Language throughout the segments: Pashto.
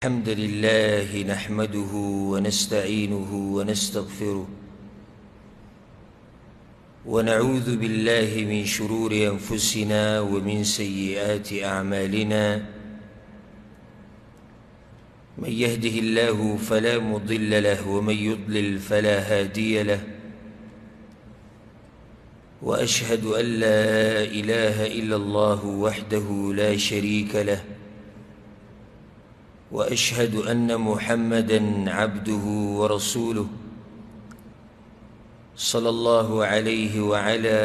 الحمد لله نحمده ونستعينه ونستغفره ونعوذ بالله من شرور أنفسنا ومن سيئات أعمالنا من يهده الله فلا مضل له ومن يضلل فلا هادي له وأشهد أن لا إله إلا الله وحده لا شريك له وأشهد أن محمدًا عبده ورسوله صلى الله عليه وعلى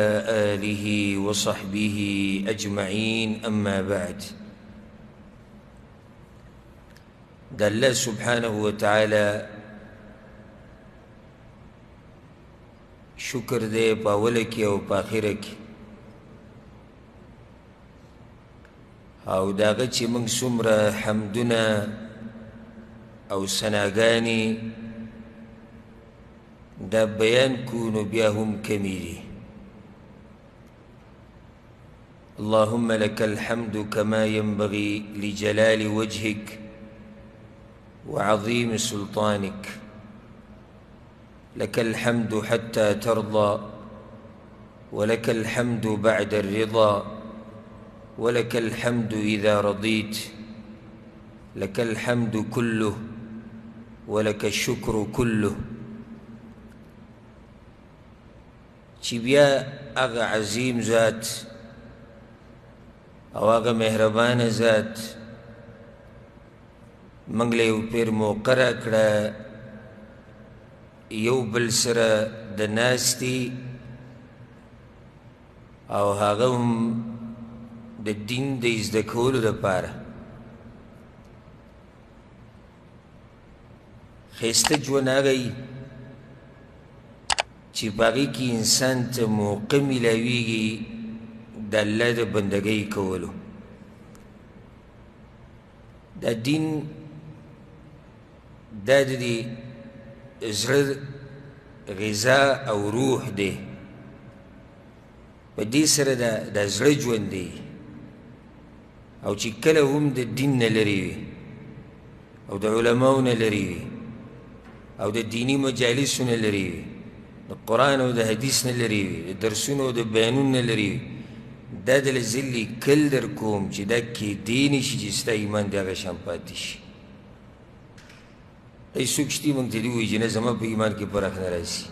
آله وصحبه أجمعين أما بعد. دا الله سبحانه وتعالى شکر دے پاولکی او پاخرکی او داغه چې موږ څومره حمدونه او ثناګانې دا بیان کو نو بیا هم کمی دي. اللهم لك الحمد كما ينبغي لجلال وجهك وعظيم سلطانك لك الحمد حتى ترضى ولك الحمد بعد الرضا ولك الحمد إذا رضيت لك الحمد كله ولك الشكر كله. چې بیا هغه عظیم ذات او هغه مهربان ذات موږ له یو پیر مقرره کړه یو بل سره د ناستي او هغه هم د دین د زده کولو لپاره ښایسته ژوند هغه وي چې په هغې کې انسان ته موقع میلاویږي د الله د بندګۍ کولو. دا دین دا د دې زړه غذا او روح دی، په دې سره دا زړه ژوند دی او چې کله هم د دین نه لرې وي او د علماو نه لرې وي او د دیني مجالسو نه لرې وي، د قرآن او د حدیث نه لرې وي، د درسونو او د بیانونو نه لرې وي، دا دله زه لیکل در کوم چې دا کیدی نه شي چې ستا ایمان د هغه شان پاتې شي. ای څوک شتي موږ ته دې ووایي چې نه زما په ایمان کې فرق نه راسي.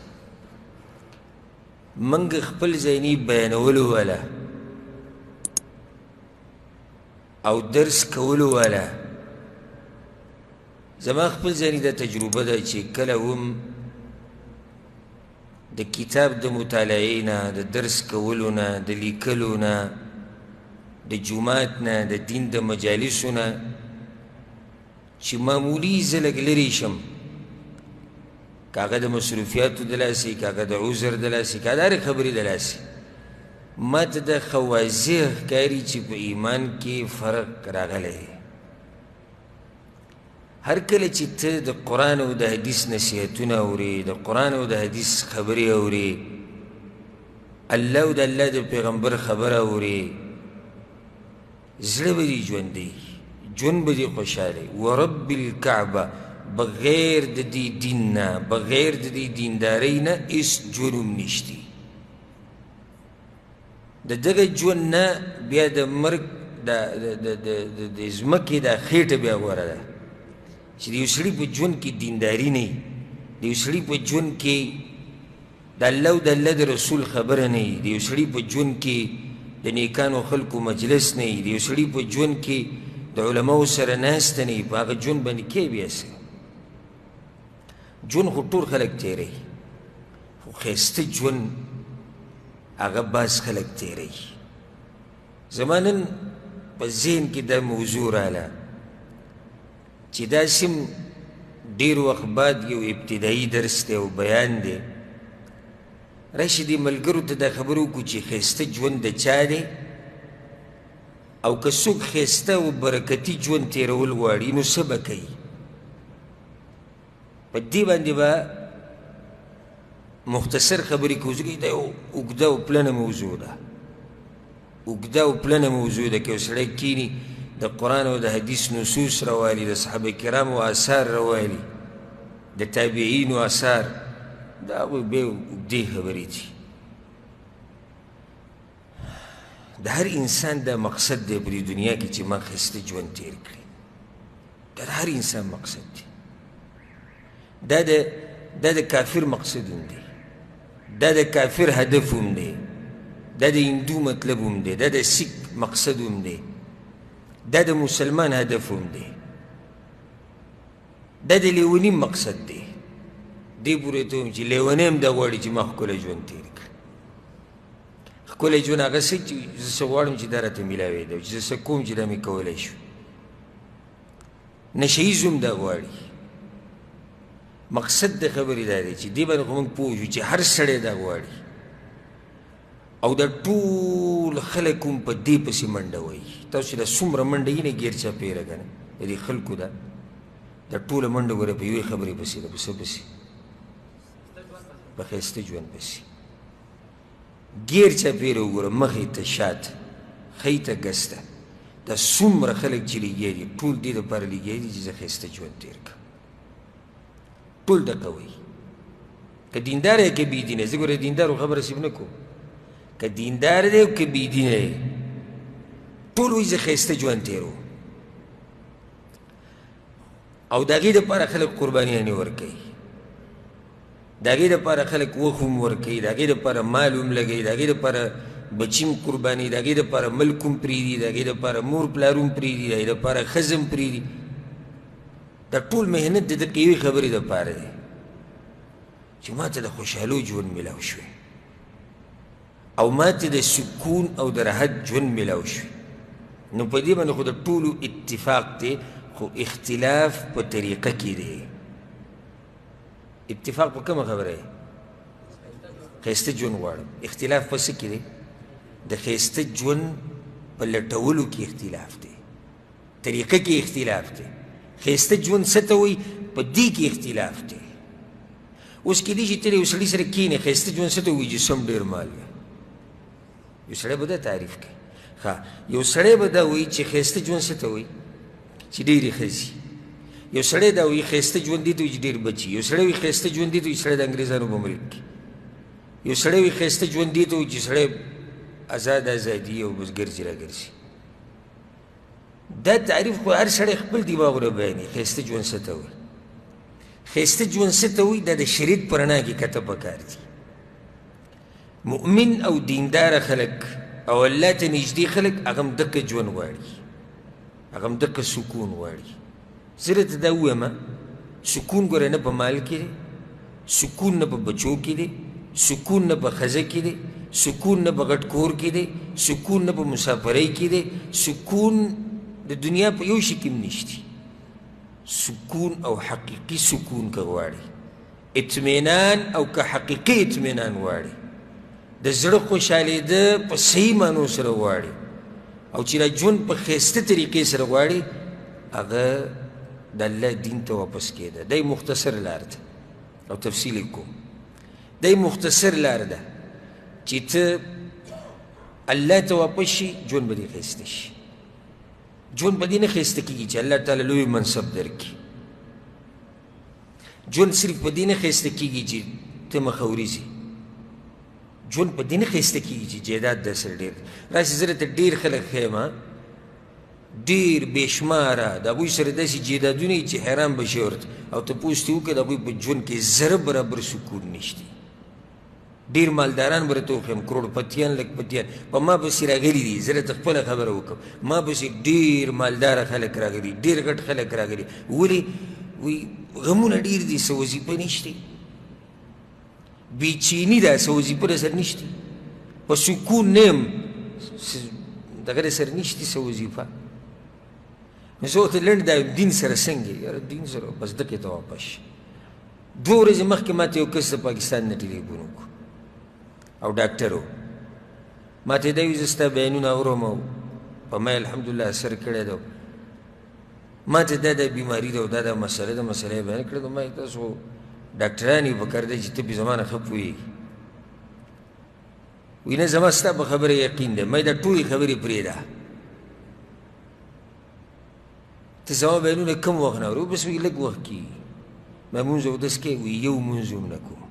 موږ خپل ذهني بیانولو والا او درس کولو والا، زما خپل ذهني دا تجربه ده چې کله هم د کتاب د مطالعې نه، د درس کولو نه، د لیکلو نه، د جومات نه، د دین د مجالسو نه چې معمولي زه لږ لرې شم، که هغه د مصروفیاتو د لاسې، که هغه د عذر د لاسې، که د هرې خبرې د لاسې، ما ته دا ښه واضح ښکاري چې په ایمان کې فرق راغلی. هر کله چې ته د قرآن او د حدیث نصیحتونه اورې، د قرآن او د حدیث خبرې اورې، الله او د الله د پیغمبر خبره اورې، زړه به دې ژوندی، ژوند به دې خوشحالی. ورب الکعبه، بغیر د دې دین نه، بغیر د دې دیندارۍ نه هېڅ ژوند هم نشتی. د دغه ژوند نه بیا د مرګ د ځمکې دا خېټه بیا غوره ده چې د یو سړي په ژوند کې دینداري نه وي، د یو سړي په ژوند کې د الله او د الله د رسول خبره نه وي، د یو سړي په ژوند کې د نیکانو خلکو مجلس نه وي، د یو سړي په ژوند کې د علماو سره ناسته نه وي، په هغه ژوند باندې کې بیا څه ژوند خو ټول خلک تېروي، خو ښایسته ژوند هغه بعض خلک تېروي. زما نن په ذهن کې دا موضوع راله چې داسې ډېر وخت بعد یو ابتدایي درس دی او بیان دی، راشي دې ملګرو ته دا خبره وکړو چې ښایسته ژوند د چا دی، او که څوک ښایسته او برکتي ژوند تېرول غواړي نو څه به کوي. په دې باندې به مختصر خبرې کوو ځکه دا یو اوږده او پلنه موضوع ده، اوږده او پلنه موضوع ده. که یو سړی کښېني د قرآن او د حدیث نصوص روالي، د صحابه کرامو آثار روالي، د تابعینو آثار، دا هغوی بیا اوږدې خبرې دي. د هر انسان دا مقصد دی په دې دنیا کې چې ما ښایسته ژوند تېر کړي. دا د هر انسان مقصد دی. دا د کافر مقصد هم دی، دا د کافر هدف هم دی، دا د هندو مطلب هم دی، دا د سیک مقصد هم دی، دا د مسلمان هدف هم دی، دا د لیوني مقصد دی. دې پورې ته هم چې لیونی هم دا غواړي چې ما ښکلی ژوند تېر کړي. ښکلی ژوند هغه څه چې زه څه غواړم چې دا راته میلاوېده، چې زه څه کوم چې دا مې کولی شو. نشه ییز هم دا غواړي. مقصد د خبرې دا دی چې دې باندې خو موږ پوه شو چې هر سړی دا غواړي، او دا ټول خلک هم په دې پسې منډه وایي. تاسو چې دا څومره منډه یي نه ګیر چاپېره که نه د دې خلکو دا ټوله منډه ګوره په یوې خبرې پسې ده. په څه پسې؟ په ښایسته ژوند پسې. ګیر چاپېره وګوره، مخې ته شاته، ښی ته ګس ته، دا څومره خلک چې لګیا دي ټول دې دپاره لګیا دي چې زه ښایسته ژوند تېر کړم. ټول دغه وایي. که دیندار یې که بېدینه، زه ګوره دیندارو خبره صرف نه کوم، که دیندار دی او که بېدینه دی ټول وایي زه ښایسته ژوند تېروم. او د هغې دپاره خلک قربانیانې ورکوي، د هغې دپاره خلک وخت هم ورکوي، د هغې دپاره مال هم لګوي، د هغې دپاره بچي هم قرباني، د هغې دپاره ملک هم پرېږدي، د هغې دپاره مور پلار هم پرېږدي، د هغې دپاره ښځه هم پرېږدي. دا ټول محنت د دغې یوې خبرې دپاره دی چې ما ته د خوشحالو ژوند میلاو شوی، او ما ته د سکون او د راحت ژوند میلاو شوی. نو په دې باندې خو د ټولو اتفاق دی، خو اختلاف په طریقه کې دی. اتفاق په کومه خبره دی؟ ښایسته ژوند غواړم. اختلاف په څه کې دی؟ د ښایسته ژوند په لټولو کې اختلاف دی، طریقه کې اختلاف دی. ښایسته ژوند څه ته وایي؟ په دې کې اختلاف دی. اوس کېدای شي ته د یو سړي سره کښېنې، ښایسته ژوند څه ته وایي؟ جسم ډېر مال وي. یو سړی به دا تعریف کوي. ښه، یو سړی به دا وایي چې ښایسته ژوند څه ته وایي؟ چې ډېرې ښځې. یو سړی دا وایي ښایسته ژوند دې ته وایي چې ډېر بچي. یو سړی وایي ښایسته ژوند دې ته وایي چې سړی د انګریزانو په ملک کې. یو سړی وایي ښایسته ژوند دې ته وایي چې سړی ازادي او بس ګرځي راګرځي. دا تعریف خو هر سړی خپل دماغ ورته بیانوي. ښایسته ژوند څه ته وایي؟ ښایسته ژوند څه ته وایي؟ دا د شریعت په رڼا کې کته پکار دي. مؤمن او دینداره خلک او الله ته نږدې خلک هغه هم دقه ژوند غواړي، هغه هم دقه سکون غواړي. زه درته دا ووایم، سکون ګوره نه په مال کې دی، سکون نه په بچو کې دی، سکون نه په ښځه کې دی، سکون نه په غټ کور کې دی، سکون نه په مسافرۍ کې دی. سکون د دنیا په یو شي کې هم نشتی. سکون او حقیقي سکون که غواړي، اطمینان او که حقیقي اطمینان غواړي، د زړه خوشحالېده په صحیح معنو سره غواړي، او چې دا ژوند په ښایسته طریقې سره غواړي، هغه د الله دین ته واپس کېده. دی مختصر لار ده او تفصیل یې کوم. دی مختصر لار ده چې ته الله ته واپس شي، ژوند به دې ښایسته شي. ژوند په دې نه ښایسته کېږي چې الله تعالی لوی منصب درکړي. ژوند صرف په دې نه ښایسته کېږي چې ته مخوري ځي. ژوند په دې نه ښایسته کېږي چې جایداد درسره ډېر. راسې زه درته ډېر خلک ښیم، ډېر بې شماره د هغوی سره داسې جایدادونه وي چې حیران به شي ورته، او تپوس ترې وکړه د هغوی په ژوند کې ذره برابر سکون نشته. ډېر مالداران به درته وښیم، کروړپتیان لکپتیان په ما پسې راغلي دي. زه درته خپله خبره وکړم، ما پسې ډېر مالداره خلک راغلي، ډېر غټ خلک راغلي. ولې؟ وایي غمونه ډېر دي، څه وظیفه نشته، بېچیني ده، څه وظیفه راسره نشته، په سکون نه یم، دغه راسره نشته څه وظیفه. نو زه ورته لنډ دا دین سره څنګه؟ یاره دین سره بس دقې ته واپس شه. 2 ورځې مخکې ما ته یو کس د پاکستان نه ټلیفون وکړو، او ډاکټر و. ما ته یې دا وایي زه ستا بیانونه اورم او په ما الحمدلله اثر کړی ده. ما ته دا بیماري ده او دا مسله ده، مسله یې بیان کړې ده. ما یې تاسو ډاکټران یې پکار دی چې ته پې زما نه ښه پوهېږي. وایي نه زما ستا په خبره یقین دی. ما یې دا ټولې خبرې پرېږده، ته زما بیانونه کم وخت نه اورو؟ بس وایي لږ وخت کېږي. ما مونځ اودس کوې؟ وایي یو مونځ هم نه کوم.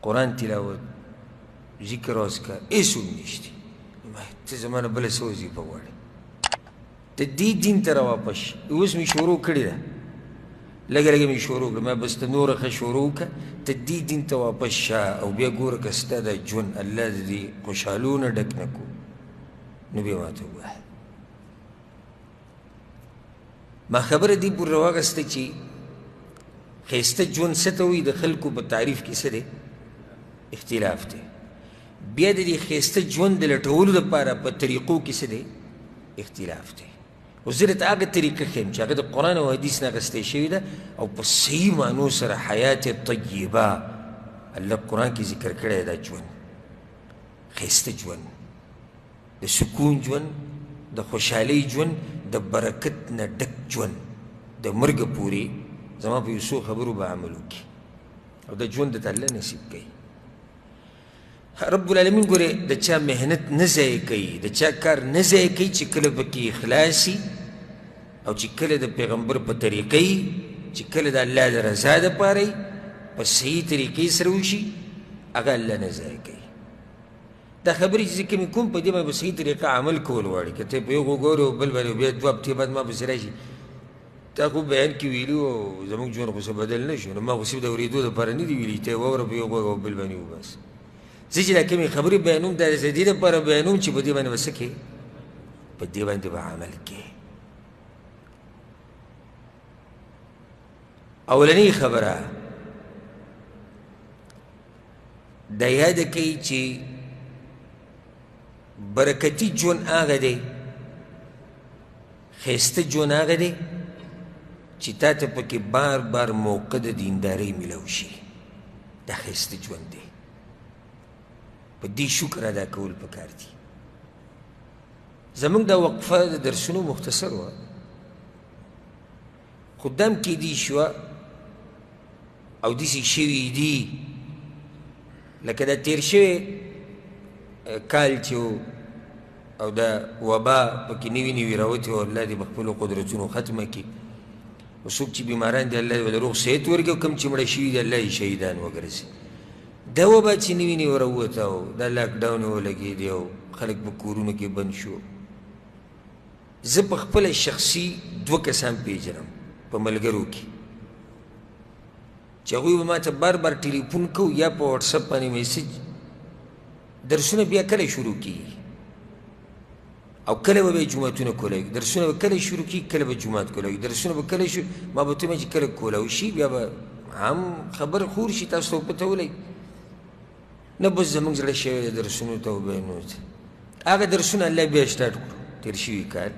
قرآن تلاوت، ذکر او اذکار هېڅ هم نشته. ته زما نه بله څه وظیفه غواړې؟ ته دې دین ته راواپس شي. اوس مې شروع کړې ده، لږه لږه مې شروع کړه، ما بس ته نوره ښه شروع وکړه. ته دې دین ته واپس شه او بیا ګوره که ستا دا ژوند الله د دې خوشحالو نه ډک نه کړو نو بیا ماته ووایه. ما خبره دې پورې راواغسته چې ښایسته ژوند څه ته وایي. د خلکو په تعریف کې څه دی؟ اختلاف دی. بیا د دې ښایسته ژوند د لټولو دپاره په طریقو کې څه دی؟ اختلاف دی. اوس زه درته هغه طریقه ښیم چې هغه د قرآن او حدیث نه اخیستې شوې ده او په صحیح معنو سره حیات طیبه الله قرآن کې ذکر کړی دا ژوند، ښایسته ژوند، د سکون ژوند، د خوشحالۍ ژوند، د برکت نه ډک ژوند، د مرګه پورې زما په یو څو خبرو به عمل وکړي او دا ژوند درته الله نصیب کوي. رب العالمین ګورې د چا محنت نه ضایع کوي، د چا کار نه ضایع کوي چې کله پکې اخلاص وي او چې کله د پیغمبر په طریقه وي، چې کله د الله د رضا دپاره وي، په صحیح طریقې سره وشي، هغه الله نه ضایع کوي. دا خبرې چې زه کومې کوم په دې باندې په صحیح طریقه عمل کول غواړي. که ته په یو وګورې او بل باندې بیا دوه هفتې بعد ما پسې راشي تا خو بیان کې ویلي و زموږ ژوند خو څه بدل نه شو، نو ما خو صرف د اورېدو دپاره نه دي ویلي، ته یې واوره په یو غوږ او بل باندې وباسه. زه چې دا کومې خبرې بیانوم دا د دې دپاره بیانوم چې په دې باندې به څه کوې؟ په دې باندې به عمل کوې. اولنۍ خبره دا یاده کوي چې برکتي ژوند هغه دی، ښایسته ژوند هغه دی چې تا ته پکې بار بار موقع د دیندارۍ میلاو شي. دا ښایسته ژوند دی. په دې شکر ادا کول پکار دي. زموږ دا وقفه د درسونو مختصر وه، خو دام کیدی شوه او داسې شوي دي لکه دا تیر شوی کال چې او دا وبا پکې نوي نوي راوتې وه، الله دې په خپلو قدرتونو ختمه کړي. او څوک چې بیماران دي الله دې روغ صحت ورکړي، او کوم چې مړه شوي دي الله یې شهیدان وګرځي. دا وبا چې نوي نوي راووته او دا لاکډاون یې ولګېدی او خلک په کورونو کې بند شو. زه په خپله شخصي دوه کسان پیژنم په ملګرو کې چې هغوی به ما ته بار بار ټلیفون کوو یا په واټساپ باندې میسج، درسونه بیا کله شروع کېږي او کله به بیا جوماتونه کولاوي، درسونه به کله شروع کېږي کله به جومات کولاوي، درسونه به کله شروع ما به ته چې کله کولاو شي بیا به هم خبر خور شي، تاسو ته پته ولګي. نه بس زموږ زړه شوی دی درسونو ته وبیانو ته. هغه درسونه الله بیا سټارټ کړو تېر شوي کال،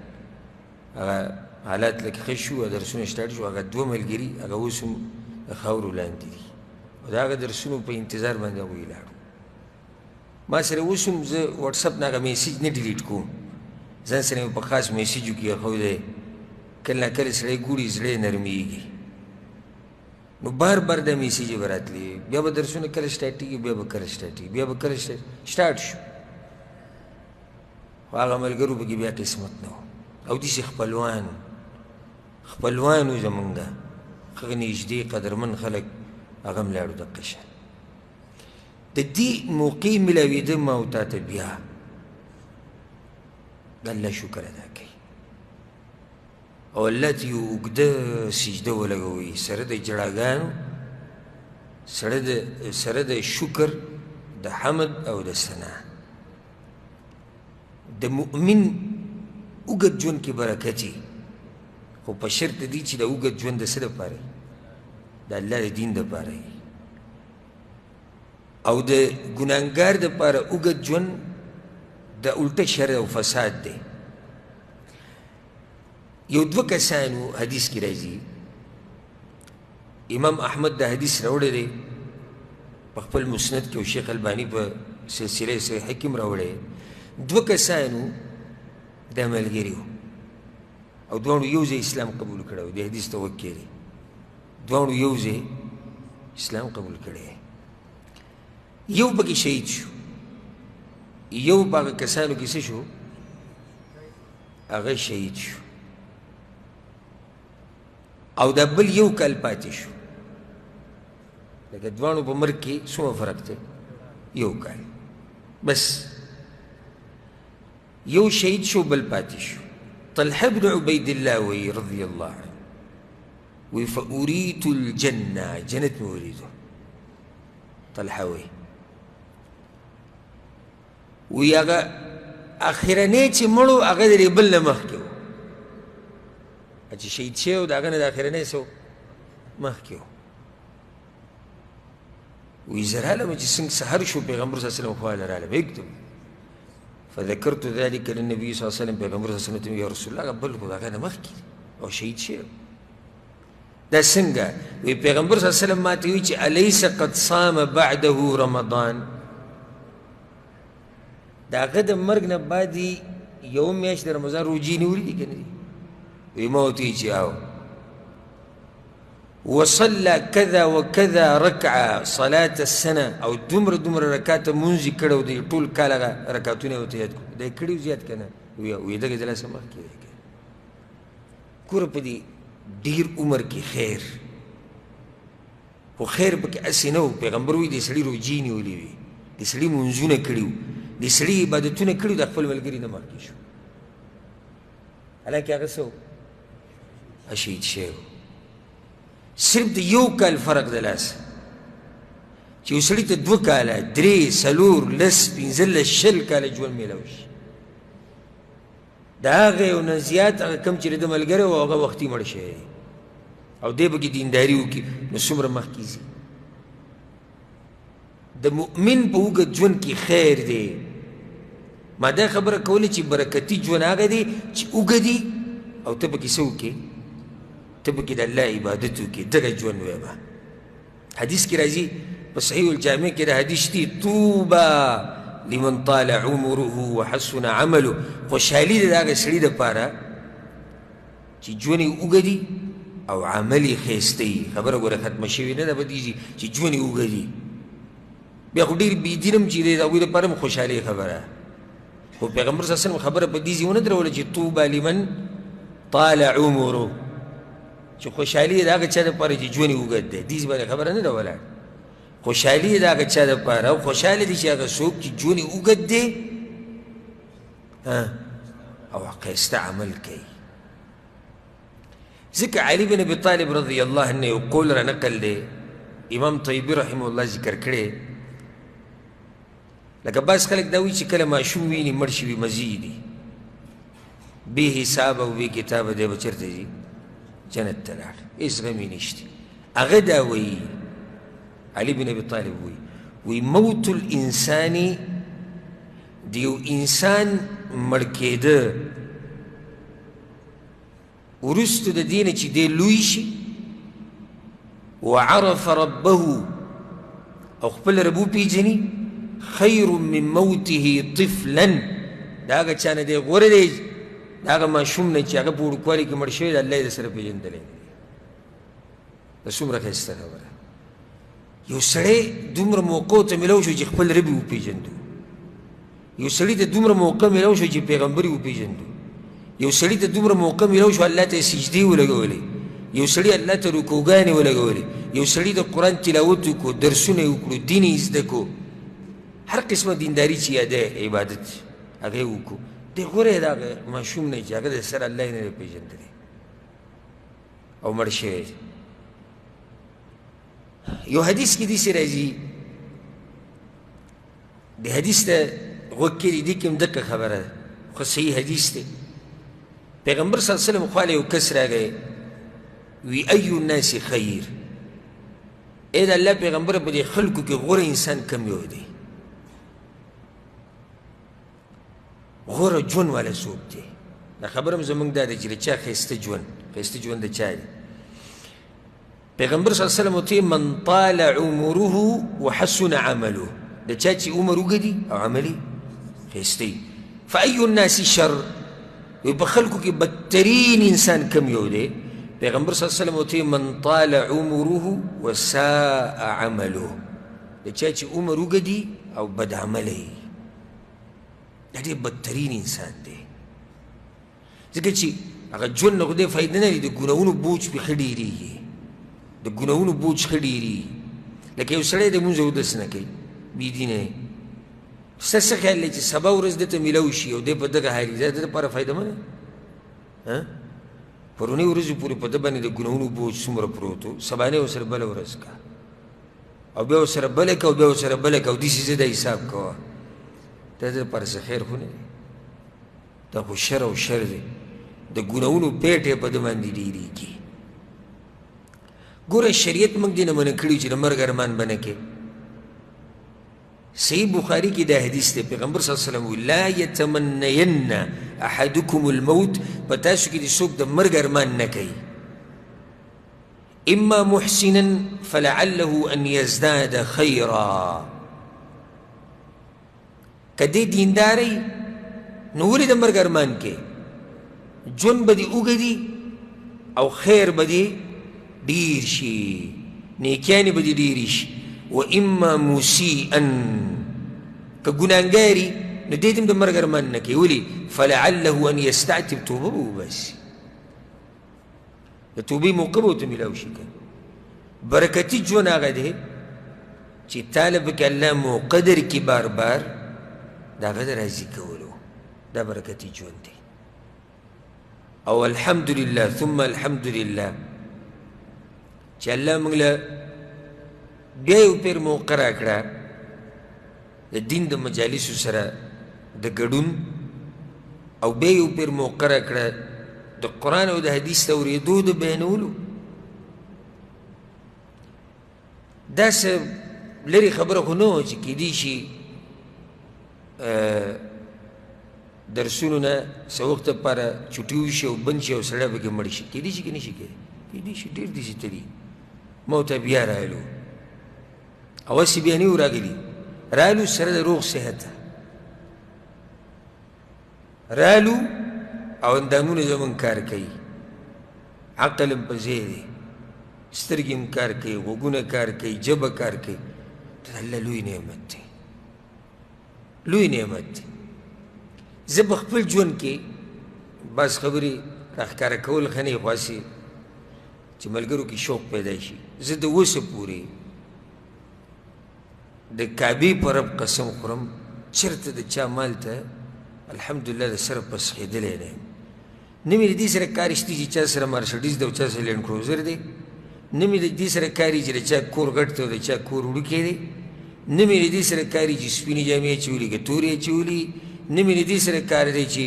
هغه حالات لکه ښه شو، درسونه سټارټ شو. هغه دوه ملګري هغه اوس هم د خاورو لاندې دي او د هغه درسونو په انتظار باندې هغوی لاړو. ما سره اوس هم زه واټساپ نه هغه میسیج نه ډیلیټ کوم، ځان سره مې په خاص میسیجو کې ایښودی. کله نه کله سړی ګوري زړه یې نرمېږي، نو بار بار دا میسیجې به راتلې. بیا به درسونه کله سټارټېږي، بیا به کله سټارټېږي، بیا به کله سټارټ شو. خو هغه ملګرو پکې بیا قسمت نه و او داسې خپلوان و زمونږ هغه نږدې قدرمن خلک هغه هم لاړو دقه شان. د دې موقع میلاوېده ما او تا ته بیا د الله شکر ادا کوي او الله ته یو اوږده سجده ولګوئ سره د ژړاګانو، سره د شکر، د حمد او د ثنا. د مؤمن اوږد ژوند کې برکت وي، خو په شرط دی چې د اوږد ژوند د څه دپاره د الله د دین دپاره وي. او د ګناهګار دپاره اوږد ژوند د الټه شر او فساد دی. یو دوه کسانو حدیث کې راځي، امام احمد دا حدیث راوړی دی په خپل مسند کې او شیخ البانی په سلسله صحیحه کې هم راوړی. دوه کسانو دا ملګري وو او دواړو یو ځای اسلام قبول کړی و. د حدیث توقع دی دواړو یو ځای اسلام قبول کړی. یو پکې شهید شو، یو په هغه کسانو کې څه شو؟ هغه شهید شو. او دا بل یو کال پاتې شو لکه دواړو په مرګ کې څومره فرق دی یو کال بس یو شهید شو بل پاتې شو طلحه بن عبید الله وی رضی الله عنه وی فأريت الجنة جنت مې ولیدو طلحه وی هغه اخرنی چې مړو هغه د بل نه مخکې و چې شهید شوی و د هغه نه د اخرنی څه و مخکې و وی زه رالم چې څنګه سحر شو پیغمبر صلی الله علیه وسلم خواله رالم اکتب فذكرت ذلك للنبي صلی الله علیه وسلم پیغمبر صلی الله علیه وسلم یا رسول الله هغه بل خو د هغه نه مخکې او شهید شوی دا څنګه وی پیغمبر صلی الله علیه وسلم ماته وی چې الیس قد صام بعده رمضان د هغه د مرګ نه بعد یو میاشت د رمضان روجې نیولي دي که نه دي وی ما ورته وی چې او وصلى كذا وكذا ركعة صلاة السنة او دومره رکعاته مونځ یې کړی و د ټول کال هغه رکعتونه یې ورته یاد کړو دا یې کړي زیات که نه وی دغه ځله څه مخکې دی که ګوره په دې ډېر عمر کې خیر خو خیر پکې هسې نه و پیغمبر وایي دې سړي روجې نیولې وي دې سړي مونځونه کړي وو دې سړي عبادتونه کړي وو د خپل ملګري نه مخکې شو حالانکې هغه څه و شهید شوی و صرف د یو کال فرق د لاسه چې یو سړي ته 2 کاله 3 4 10 15 شل کاله ژوند میلاو شي د هغه یو نه زیات هغه کم چې د ملګری و هغه وختي مړ شوی او دی به کې دینداري وکړي نو څومره مخکې ځي د مؤمن په اوږد ژوند کې خیر دی ما دا خبره کوله چې برکتي ژوند هغه دی چې اوږدي او ته پکې څه وکړې ته پکې د الله عبادت وکړې دغه ژوند ویمه حدیث کې راځي په صحیح الجامع کې د حدیث دی طوبا لمن طال عمره وحسن عمله خوشحالي د هغه سړي دپاره چې ژوند یې اوږدي او عمل یې ښایسته وي خبره ګوره ختمه شوې نه ده بدیږي چې ژوند یې اوږدي بیا خو ډېر بېدین هم چې دی د هغوی دپاره هم خوشحالۍ خبره خو پیغمبر صلی الله علیه وسلم خبره په دې ځای ونه دروله چې طوبا لمن طال عمره چې خوشحالي یې د هغه چا دپاره چې ژوند یې اوږد دی دې باندې خبره نه ده ولاړ خوشحالي یې د هغه چا دپاره او خوشحاله دي چې هغه څوک چې ژوند یې اوږد دی او ښایسته عمل کوي ځکه علي بن ابي طالب رضی الله عنه یو قول را نقل دی امام طیبي رحمه الله ذکر کړی لکه بعض خلک دا وایي چې کله ماشوم ویني مړ شوي مزي دي بې حساب او بې کتابه دی به چېرته ځي جنت ته لاړ هېڅ غم یې نشته هغه دا وایي علي بن ابي طالب وی موت الانسان د یو انسان مړ کېده وروسته د دې نه چې دی لوی شي وعرف ربه او خپل رب وپېژني خیر من موته طفلا د هغه چا نه دی غوره دی د هغه ماشوم نه چې هغه په وړوکوالي کې مړ شوی د الله یې درسره پېژندلی نه دی دا څومره ښایسته خبره یو سړی دومره موقع ته میلاو شو چې خپل رب یې وپېژندو یو سړي ته دومره موقع میلاو شو چې پیغمبر یې وپېژندو یو سړي ته دومره موقع میلاو شو الله ته یې سجدې ولګولې یو سړي الله ته رکوګانې ولګولې یو سړي د قرآن تلاوت وکړو درسونه یې وکړو دین یې زده کړو هر قسمه دینداري چې یاده عبادت هغه یې وکړو دی غوره یې د هغه ماشوم نه چې هغه د سره الله یې نه دی پېژندلی او مړ شوی یو حدیث کې داسې راځي د حدیث ته غوږ کېږدي دې کې هم دقه خبره ده خو صحیح حدیث دی پیغمبر صلی الله علیه وسلم خواله یو کس راغی وی ای الناس خیر ای د الله پیغمبره په دې خلکو کې غوره انسان کم یو دی غوره ژوند والا څوک دی دا خبره هم زموږ دا ده چې د چا ښایسته ژوند د چا دی پیغمبر صلی الله علیه وسلم ورته من طال عمره وحسن عمله د چا چې عمر اوږدي او عمل یې ښایسته وي فأي الناس شر وی په خلکو کې بدترین انسان کم یو دی پیغمبر صلی الله علیه وسلم ورته من طال عمره وساء عمله د چا چې عمر اوږدي او بد عمله یي دا ډېر بدترین انسان دی ځکه چې هغه ژوند نه خو دې فایده نه لري د ګناهونو بوج پې ښه ډېرېږي د ګناهونو بوج ښه ډېرېږي لکه یو سړی د لمونځ اودس نه کوي بېدینه یې ستا څه خیال دی چې سبا ورځ ده ته میلاو شي او دی په دغه حال وي دا د ده لپاره فایده منه پرونۍ ورځو پورې په ده باندې د ګناهونو بوج څومره پروت و سبانۍ ورسره بله ورځ که او بیا ورسره بله که او بیا ورسره بله که او داسې زه دا حساب کوه دا د لپاره څه خیر خو نه دی دا خو شر او شر دی د ګناهونو پیټ یې په ده باندې ډېرېږي ګوره شریعت موږ دې نه منع کړي چې د مرګ ارمان به نه کې صحیح بخاری کی دا حدیث دے پیغمبر صلی اللہ علیہ وسلم لا یتمنین احدکم الموت پتاسو کی دی سوک دا مرگ ارمان نکی اما محسنا فلعله ان یزداد خیرا کدی دینداری نولی دا مرگ ارمان کے جون بدی اگدی او خیر بدی دیر شی نیکیانی بدی دیر شی وإما مسيئا كجنانجاري نديتم دم مرجر منك يقولي فلعله أن يستعتب توبه بس توبي موقبه تميلاو شيكا بركتي جونا غده چي طالب كلام قدر كي بار بار دا غدر هزي كولو دا بركتي جون دي أو الحمد لله ثم الحمد لله چي الله مغلا بیا یو پیر موقع راکړه د دین د مجالسو سره د ګډون او بیا یو پیر موقع راکړه د قرآن او د حدیث د اورېدو د بیانولو دا څه لرې خبره خو نه وه چې کیدی شي درسونو نه څه وخت لپاره چوټي وشي او بند شي او سړی پکې مړ شي کیدی شي که نه شي کیدی شي ډېر داسې تلي ما ورته بیا رایلو اواسې بیا نه یو راغلي رالو سره د روغ صحت رالو او اندامونه زمونږ کار کوي عقل هم په ځای دی سترګې هم کار کوي غوږونه کار کوي ژبه کار کوي د الله لوی نعمت دی لوی نعمت دی زه په خپل ژوند کې بس خبرې راښکاره کول ښه نه خواسي چې ملګرو کې شوق پیدا شي زه د اوسه پورې د کعبې په رب قسم خورم چېرته د چا مال ته الحمدلله د سره پسخېدلی نه یم نه مې د دې سره کار شته چې چا سره مرسډیز دی او چا سره لینډ کروزر دی نه مې د دې سره کار چې د چا کور غټ دی او د چا کور وړوکی دی نه مې د دې سره کار چې سپینې جامې اچولي که تورې اچولي نه مې د دې سره کار دی چې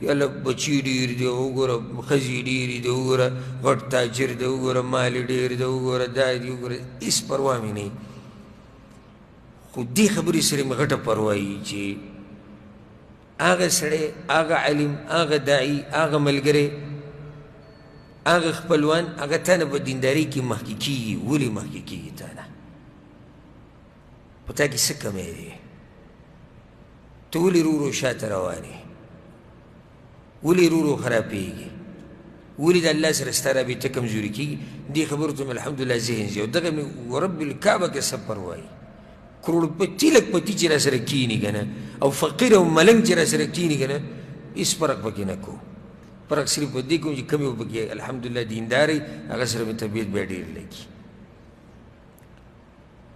یاله بچي ډېر دی وګوره ښځې ډېرې دی وګوره غټ تاجر دی وګوره مال ډېر دی وګوره دا دی وګوره هېڅ پروا مې نه خو دې خبرې سره مې غټه پروا وي چې هغه سړی هغه علم هغه داعي هغه ملګری هغه خپلوان هغه تا نه په دیندارۍ کې مخکې کېږي ولې مخکې کېږي تا نه په تا کې څه کمی دی ته ولې ورو ورو شاته روان یې ولې ورو ورو خرابېږي ولې د الله سره ستا رابطه کمزوري کېږي دې خبرو ته مې الحمدلله ذهن ځي او دغه مې ورب الکعبه کې سفر وایي کروڑپتی لکپتی چې را سره کینی که نه او فقیر او ملنګ چې را سره کینی که نه هېڅ فرق پکې نه کوو فرق صرف په دې کوم چې کم یو پکې الحمدلله دیندارۍ هغه سره مې طبیعت بیا ډېر لګي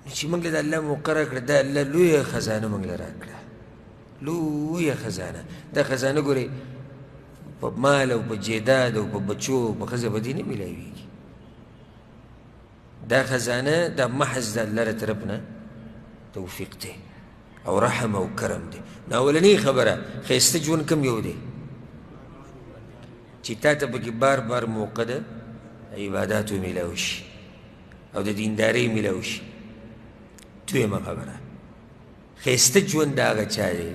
نو چې موږ له د الله موقع راکړه دا الله لویه خزانه موږ له راکړه لویه خزانه دا خزانه ګورې په مال او په جیداد او په بچو او په ښځه بدې نه میلاویږي دا خزانه دا محض د الله له طرف نه توفیق دی او رحم او کرم دی نو اولنۍ خبره ښایسته ژوند کم یو دی چې تا ته پکې بار بار موقع ده عباداتو میلاو شي او د دیندارۍ میلاو شي دویمه خبره ښایسته ژوند د هغه چا دی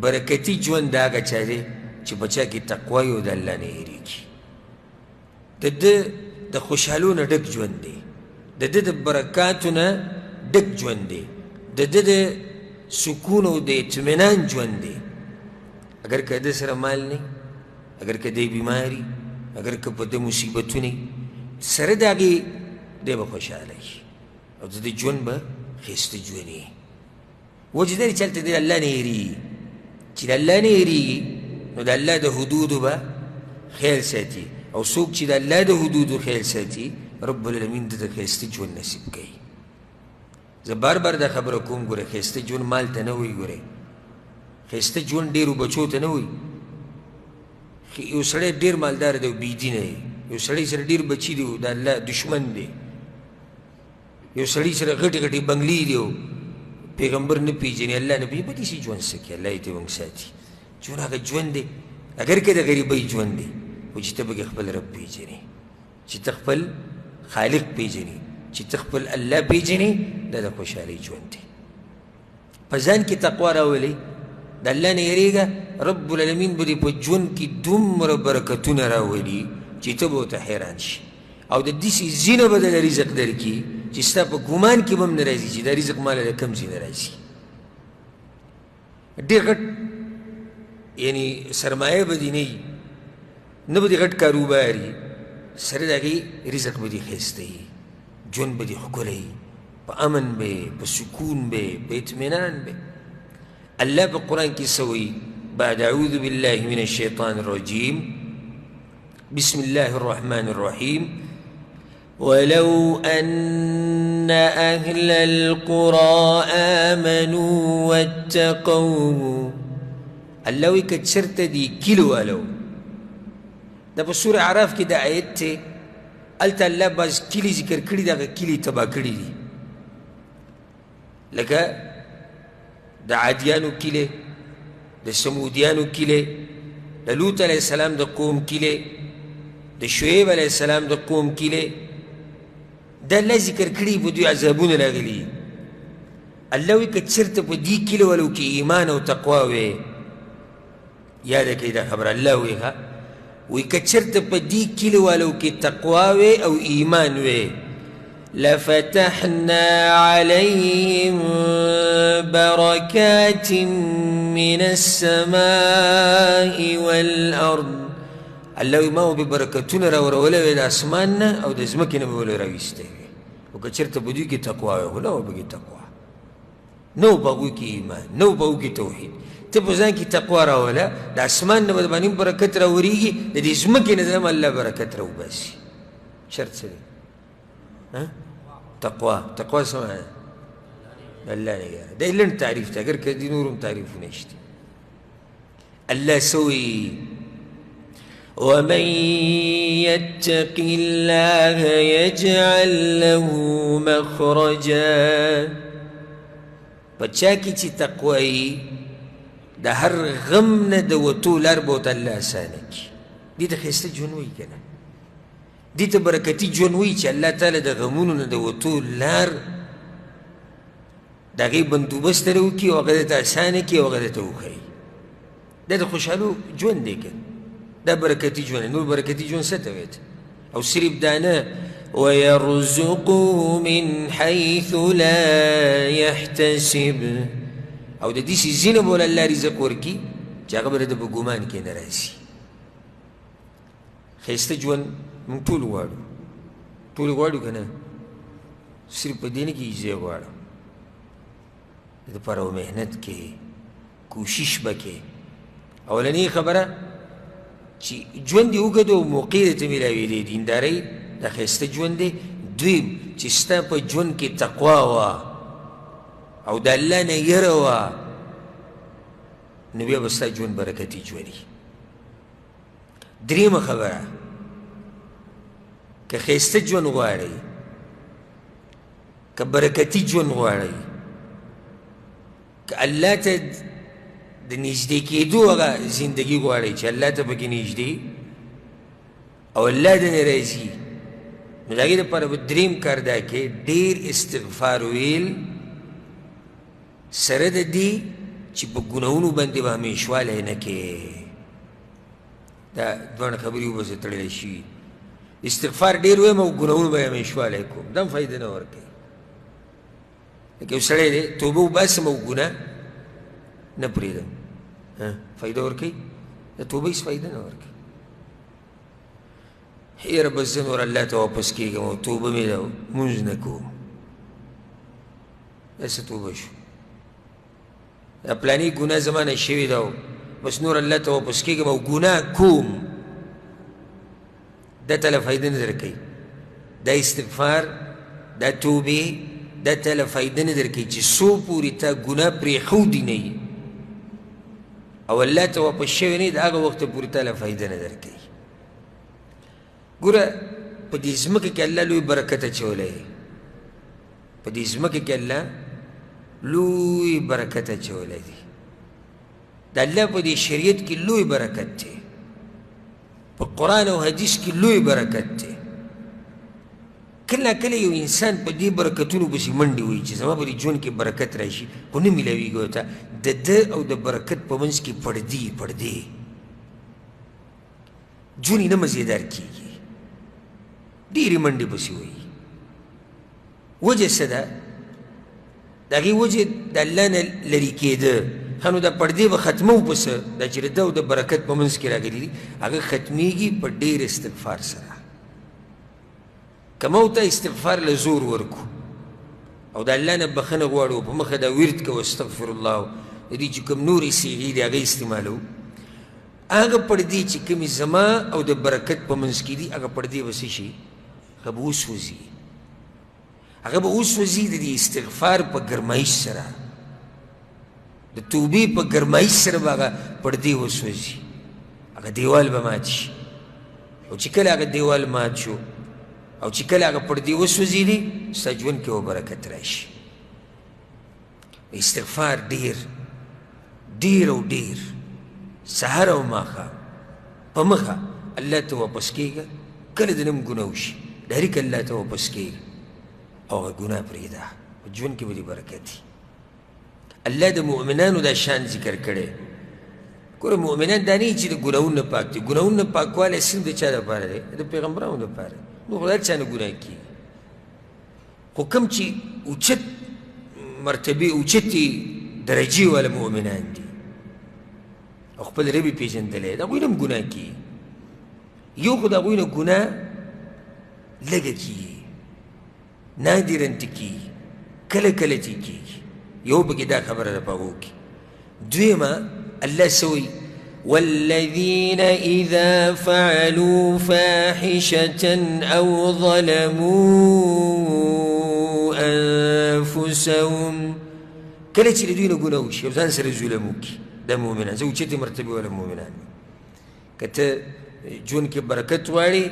برکتي ژوند د هغه چا دی چې په چا کې تقوا وي او د الله نه هېرېږي د ده د خوشحالو نه ډک ژوند دی د ده د برکاتو نه ډک ژوند دی د ده د سکون او د اطمینان ژوند دی اگر که ده سره مال نه اگر که دی بیماری اگر که په ده مصیبتونه سره د هغې دی به خوشحاله وي او د ده ژوند به ښایسته ژوند وي وجه دا دی چې هلته د الله نه هېرېږي چې د الله نه هېرېږي نو د الله د حدودو به خیال ساتي او څوک چې د الله د حدودو خیال ساتي رب العالمین د ښایسته ژوند نصیب کوي. زه بار بار دا خبره کوم ګوره ښایسته ژوند مال ته نه وایي ګورئ ښایسته ژوند ډېرو بچو ته نه وایي. یو سړی ډېر مالدار دی او بېدینه دی یو سړی سره ډېر بچي دي او د الله دشمن دی یو سړي سره غټې غټې بنګلې دي او پیغمبر نه پېژني الله نه پېژني په داسې ژوند څه کوي الله یې ته موږ ساتي. ژوند هغه ژوند دی اگر که د غریبۍ ژوند دی خو چې ته پکې خپل رب پېژنې چې ته خپل خالق پېژنې چې ته خپل الله پېژنې دا د خوشحالۍ ژوند دی. په ځان کې تقوا راولئ د الله نه یېرېږه رب العالمین به دې په ژوند کې دومره برکتونه راولي چې ته به ورته حیران شي او د داسې ځینه به دله رزق درکړي چې ستا په ګمان کې به هم نه راځي چې دا رزق ماله د کوم ځای نه راځي. ډېر غټ یعنې سرمایه به دې نه وي نه به دې غټ کاروبار وي سره د هغې رزق به دې ښایسته وي ژوند به دې ښکلی په امن به په سکون به په اطمینان به. الله په قرآن کې څه وایي بعد اعوذ بالله من الشیطان الرجیم بسم الله الرحمن الرحیم ولو أن أهل القرى آمنوا واتقوا الله وی که چرته دی کلو والو دا په سوره اعراف کې دا آیت ته هلته الله بعض کلي ذکر کړي دي هغه کلي تباه کړي دي لکه د عادیانو کلي د سمودیانو کلي د لوط علیه السلام د قوم کلي د شعیب علیه السلام د قوم کلي دا الله ذکر کړي په دوی عذابونه راغلي. الله وی که چېرته په دې کلي والو کې ایمان او تقوا وی یاده کړئ دا خبره الله وی ښه وی که چېرته په دې کلي والو کې تقوا وی او ایمان وی لفتحنا عليهم بركات من السماء والأرض الله وی ما به برکتونه راورولی وی د اسمان نه او د ځمکې نه به ولې راویستی وي خو که چېرته په دوی کې تقوا وی خو نه وه پکې تقوا نه و په هغوی کې ایمان نه و په هغوی کې توحید. ته په ځان کې تقوا راوله د اسمان نه به د باندې برکت راورېږي د دې ځمکې نه هم الله برکت راوباسي. شرط څه دی تقوا تقوا څه معنی ده الله نه یاره دا لنډ تعریف دی اگر که دې نور هم تعریفونه شته. الله څه وایي ومن يتق الله يجعل له مخرجا په چا کې چې تقوا وي د هر غم نه د وتو لار به ورته الله اسانه کړي. دې ته ښایسته ژوند وایي که نه دې ته برکتي ژوند وایي چې الله تعالی د غمونو نه د وتو لار د هغې بندوبست ته وکړي او هغه درته اسانه کړي او هغه درته وښایي. دا د خوشحالو ژوند دی که دا برکتي ژوند نور برکتي ژوند څه ته وایي او صرف دا نه ويرزقه من حيث لا يحتسب او د دې ځینې به له الله رزق ورکړي چې هغه به د په ګمان کې نه راځي. ښایسته ژوند موږ ټول غواړو ټول غواړو که نه صرف په دې نه کې زه غواړم د دپاره و محنت کې کوشش به کې. اولنۍ خبره چې ژوند یې اوږد او موقع درته میلاوېدی دیندارۍ دا ښایسته ژوند دی. دویم چې ستا په ژوند کې تقوا وه او د الله نه یره وه نو بیا به ستا ژوند برکتي ژوند وي. درېیمه خبره که ښایسته ژوند غواړئ که برکتي ژوند غواړئ که الله ته د نږدې کېدو هغه زندګي غواړئ چې الله ته پکې نږدې او الله دنې راځي نو د هغې دپاره به درېیم کار دا کې ډېر استغفار ویل سره د دې چې په ګناهونو باندې به همیشوالی نه کې. دا دواړه خبرې وبسې تړلی شي. استغفار ډېر وایم او ګناهونو به یې همیشوالی کوم دا هم فایده نه ورکوي. لکه یو سړی دی توبه وباسم او ګناه نه پرېږدم فایده ورکوي د توبه هېڅ فایده نه ورکوي. یاره بس زه نور الله ته واپس کېږم او توبه مې ده مونځ نه کوم دا څه توبه شو دا پلاني ګناه زما نه شوې ده بس نور الله ته واپس کېږم او ګناه کوم دا تاله فایده نه درکوي، دا استغفار، دا توبې دا تاله فایده نه درکوي چې څو پورې تا ګناه پرېښودي نه یي او الله ته واپس شوی نه یي، د هغه وخته پورې تاله فایده نه درکوي. ګوره په دې ځمکه کې الله لوی برکت اچولی دی، په دې ځمکه کې الله لوی برکت اچولی دی. د الله په دې شریعت کې لوی برکت دی، په قرآن او حدیث کې لوی برکت دی. کله کله یو انسان په دې برکتونو پسې منډې وایي چې زما په دې ژوند کې برکت راشي، خو نه میلاویږي ورته. د ده او د برکت په منځ کې پردې ژوند یې نه مزېدار کېږي، ډېرې منډې پسې وایي. وجه څه ده؟ د هغې وجه د الله نه لرې کېده. ښه نو دا پردې به ختمو پسه، دا چې د ده او د برکت په منځ کې راغلي دي هغه ختمیږي په ډېر استغفار سره. که موږ ته استغفار له زور ورکو او د الله نه بخښنه غواړو، په مخه دا ورد کوو استغفر الله، د دې چې کوم نورې صیغې دي هغه استعمالوو، هغه پردې چې کومې زما او د برکت په منځ کې دي هغه پردې به څه شي؟ هغه به وسوځي، هغه به وسوځي د دې استغفار په ګرمایش سره، د توبې په ګرمایش سره به هغه پردې وسوځي، هغه دیوال به مات شي. او چې کله هغه دیوال مات شو او چې کله هغه پردې وسوځېدي ستا ژوند کې به برکت راشي. استغفار ډېر ډېر او ډېر سهار او ماښام په مخه الله ته واپس کېږه. کله د نم ګناه وشي ډایرک الله ته واپس کېږه او هغه ګناه پرېږده، په ژوند کې به دې برکت وي. الله د مؤمنانو دا شان ذکر کړی. ګوره مؤمنان دا نه چې د ګناهونو نه پاک دي، ګناهونو نه پاکوالی صرف د چا دپاره دی؟ د پیغمبرانو دپاره. نو خو هر چا نه ګناه کېږي، خو کوم چې اوچت مرتبې اوچتې درجې والا مؤمنان دي او خپل رب یې پېژندلی، د هغوی نه هم ګناه کېږي. یو خو د هغوی نه ګناه لږه کېږي، نادراً ته کېږي، کله کله ته کېږي. یو پکې دا خبره ده په هغو کې. دویمه الله څه وایي؟ والذين إذا فعلوا فاحشة أو ظلموا أنفسهم، کله چې د دوی نه ګناه وشي او ځان سره ظلم وکړي، دا مؤمنان، زه اوچتې مرتبې والا مؤمنان دي. که ته ژوند کې برکت غواړې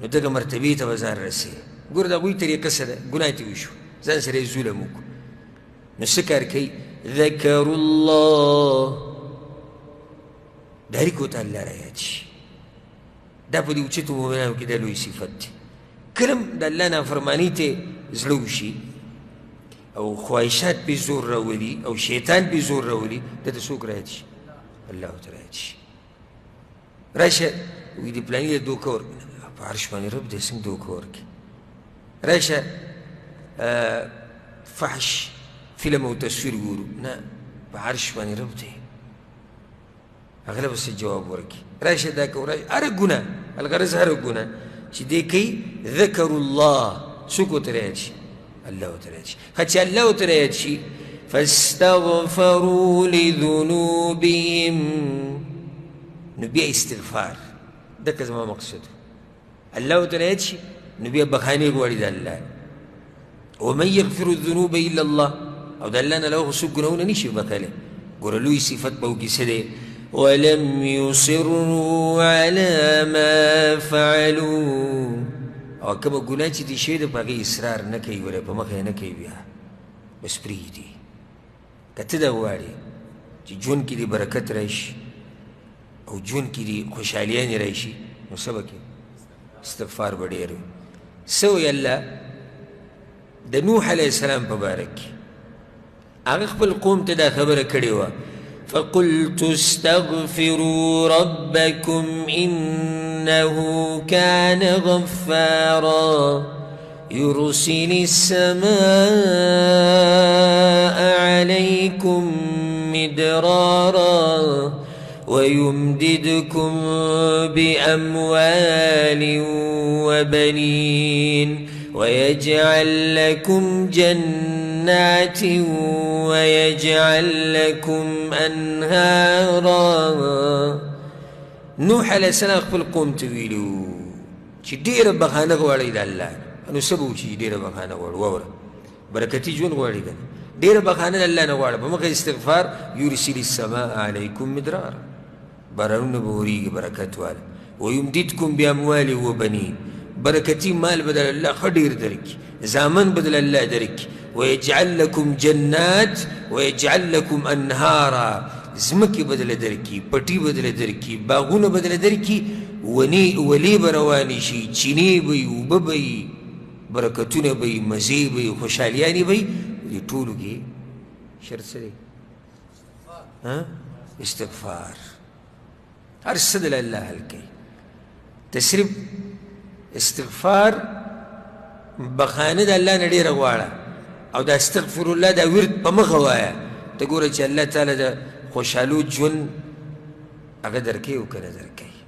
نو دغه مرتبې ته به ځان رسوې. ګوره د هغوی طریقه څه ده؟ ګناه ترې وشو، ځان سره یې ظلم وکړو، نو څه کار کوي؟ ذکروا الله، ډایرک ورته الله رایاد شي. دا په دې اوچتو مؤمنانو کې دا لوی صفت دی. کله هم د الله نافرمانۍ ته زړه وشي او خواهشات پې زور راولي او شیطان پې زور راولي، ده ته څوک رایاد شي؟ الله ورته رایاد شي. راشه وایي د پلاني له دوکه ورکړي، په عرش باندې رب دی څنګه دوکه ورکړي. راشه فحش فلم او تصویر ګورو، نه په عرش باندې رب دی، هغه له به څه جواب ورکړي. راشه دا کوه، راشه هره ګناه، الغرض هره ګناه چې دی کوي ذکروا الله، څوک ورته رایاد شي؟ الله ورته رایاد شي. ښه چې الله ورته رایاد شي فاستغفروا لذنوبهم، نو بیا استغفار، دکه زما مقصد. الله ورته رایاد شي نو بیا بخانې غواړي د الله. ومن یغفر الذنوب الا الله، او د الله نه له څوک ګناهونه نشي بخلی. ګوره لوی صفت به وکړي څه دی؟ ولم يصروا على ما فعلوا، او کومه ګناه چې دې شوې ده په هغې اصرار نه کوي، ولې په مخه یې نه کوي، بیا بس پرېږدي. که ته دا غواړې چې ژوند کې دې برکت راشي او ژوند کې دې خوشحالیانې راشي، نو څه به کوې؟ استغفار به ډېر وي. څه وایي الله د نوح علیه السلام په باره کې؟ هغه خپل قوم ته دا خبره کړې وه، فقلت استغفروا ربكم إنه كان غفارا يرسل السماء عليكم مدرارا ويمددكم بأموال وبنين ويجعل لكم جنات ويجعل لكم أنهارا. نوح عليه السلام خپل قوم ته ویلو چې ډېره بخانه غواړئ د الله نو څه به وشي چې ډېره بخانه غواړو واوره برکتي ژوند غواړي که نه ډېره بخانه د الله نه غواړه په مخه استغفار یرسل السماء علیکم مدرارا بارانونه به ورېږي برکت واله ویمددکم باموال وبنین برکتي مال به در الله ښه ډېر درکړي زامن به در الله درکړي ویجعل لکم جنات ویجعل لکم انهارا ځمکې به در درکړي پټي به در درکړي باغونه به در درکړي ولې به روانې شي چینې به وي اوبه به وي برکتونه به وي مزې به وي خوشحالیانې به وي دې ټولو کې شرط څه دی استغفار هر څه د الله حل کوي ته صرف استغفار بخانه د الله نه ډېره غواړه او دا استغفر الله دا ورد په مخه وایه ته ګوره چې الله تعالی د خوشحالو ژوند هغه درکوي او که نه درکوي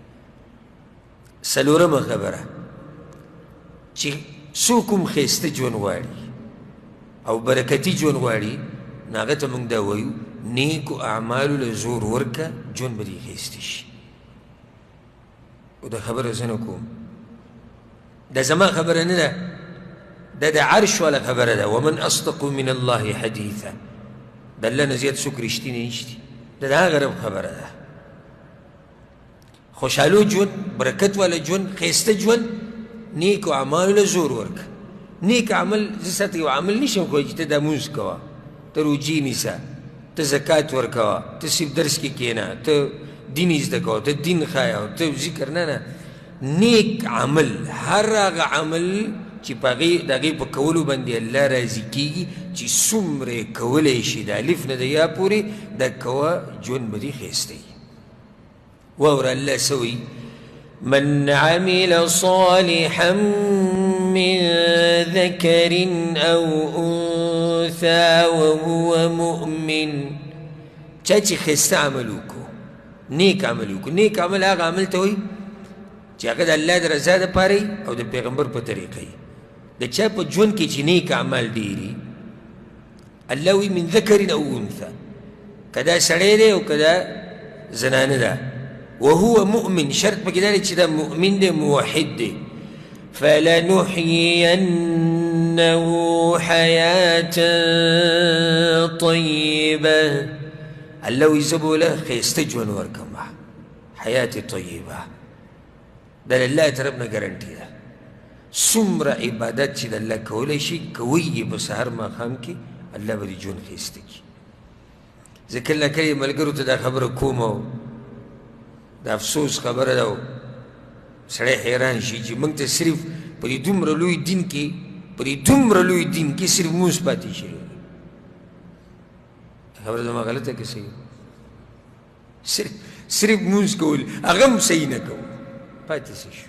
څلورمه خبره چې څوک هم ښایسته ژوند غواړي او برکتي ژوند غواړي نو هغه ته موږ دا وایو نیکو اعمالو له زور ورکه ژوند به دې ښایسته شي او دا خبره زه نه کوم دا زما خبره نه ده دا د عرش والا خبره ده ومن اصدق من الله حدیثا د الله نه زیات څوک رښتینی نشته دا د هغه رب خبره ده خوشحالو ژوند برکت والا ژوند ښایسته ژوند نیکو اعمالو له زور ورکه نیک عمل زه ساته یو عمل نشم کوی چې ته دا مونځ کوه ته روجي نیسه ته زکات ورکوه ته صرف درس کې کښېنه ته دین زده کوه ته دین ښایه ته ذکر نه نیک عمل هر هغه عمل چې په هغې په کولو باندې الله راضي کېږي چې څومره یې کولی شي د الف نه د یا پورې دا کوه ژوند به دې ښایسته وي واوره الله څه وایي من عمل صالحا من ذكر أو أنثى وهو مؤمن چا چې ښایسته عمل وکړو نیک عمل وکړو نیک عمل هغه عمل ته وایي چې هغه د الله د رضا دپاره او د پیغمبر په طریقه یي د چا په ژوند کې چې نیک اعمال ډېري الله وایي من ذکر او انثى که دا سړی دی او که دا زنانه ده وهو مؤمن شرط پکې دا دی چې دا مؤمن دی موحد دی فلنحيينه حياة طيبة الله وایي زه به له ښایسته ژوند ورکوم حیات طیبه دا د الله طرف نه ګرنټي ده څومره عبادت چې د الله کولی شي کوئ یې په سهار ماښام کې الله به دې ژوند ښایسته کړي زه کله نه کله ملګرو ته دا خبره کوم او د افسوس خبره ده او سړی حیران شي چې موږ ته صرف په دې دومره لوی دین کې صرف مونځ پاتې شوی خبره زما غلطه که صحیح صرف مونځ کول هغه هم صحیح نه کوو پاتې څه شو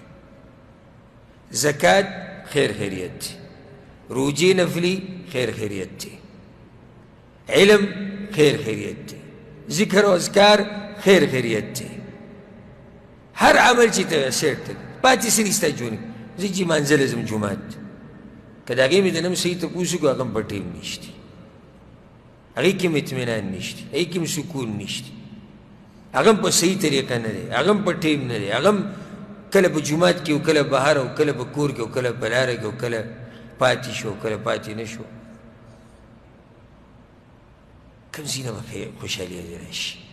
زکات خیر خیریت دی روجې نفلي خیر خیریت دی علم خیر خیریت دی ذکر و اذکار خیر خیریت دی هر عمل چې ته سیټ دی پاتې څه نشته ژوند زه چې منزل ځم جومات که د هغې مې د نم صحیح تپوس وکړو هغه هم په ټیم نشته هغې کې هم اطمینان نشته هغې کې هم سکون نشته هغه هم په صحیح طریقه نه دی هغه هم په ټیم نه دی هغه هم کله په جومات کې او کله بهر او کله په کور کې او کله په لاره کې او کله پاتې شو کله پاتې نه شو کوم ځای نه به خوشحالي راشي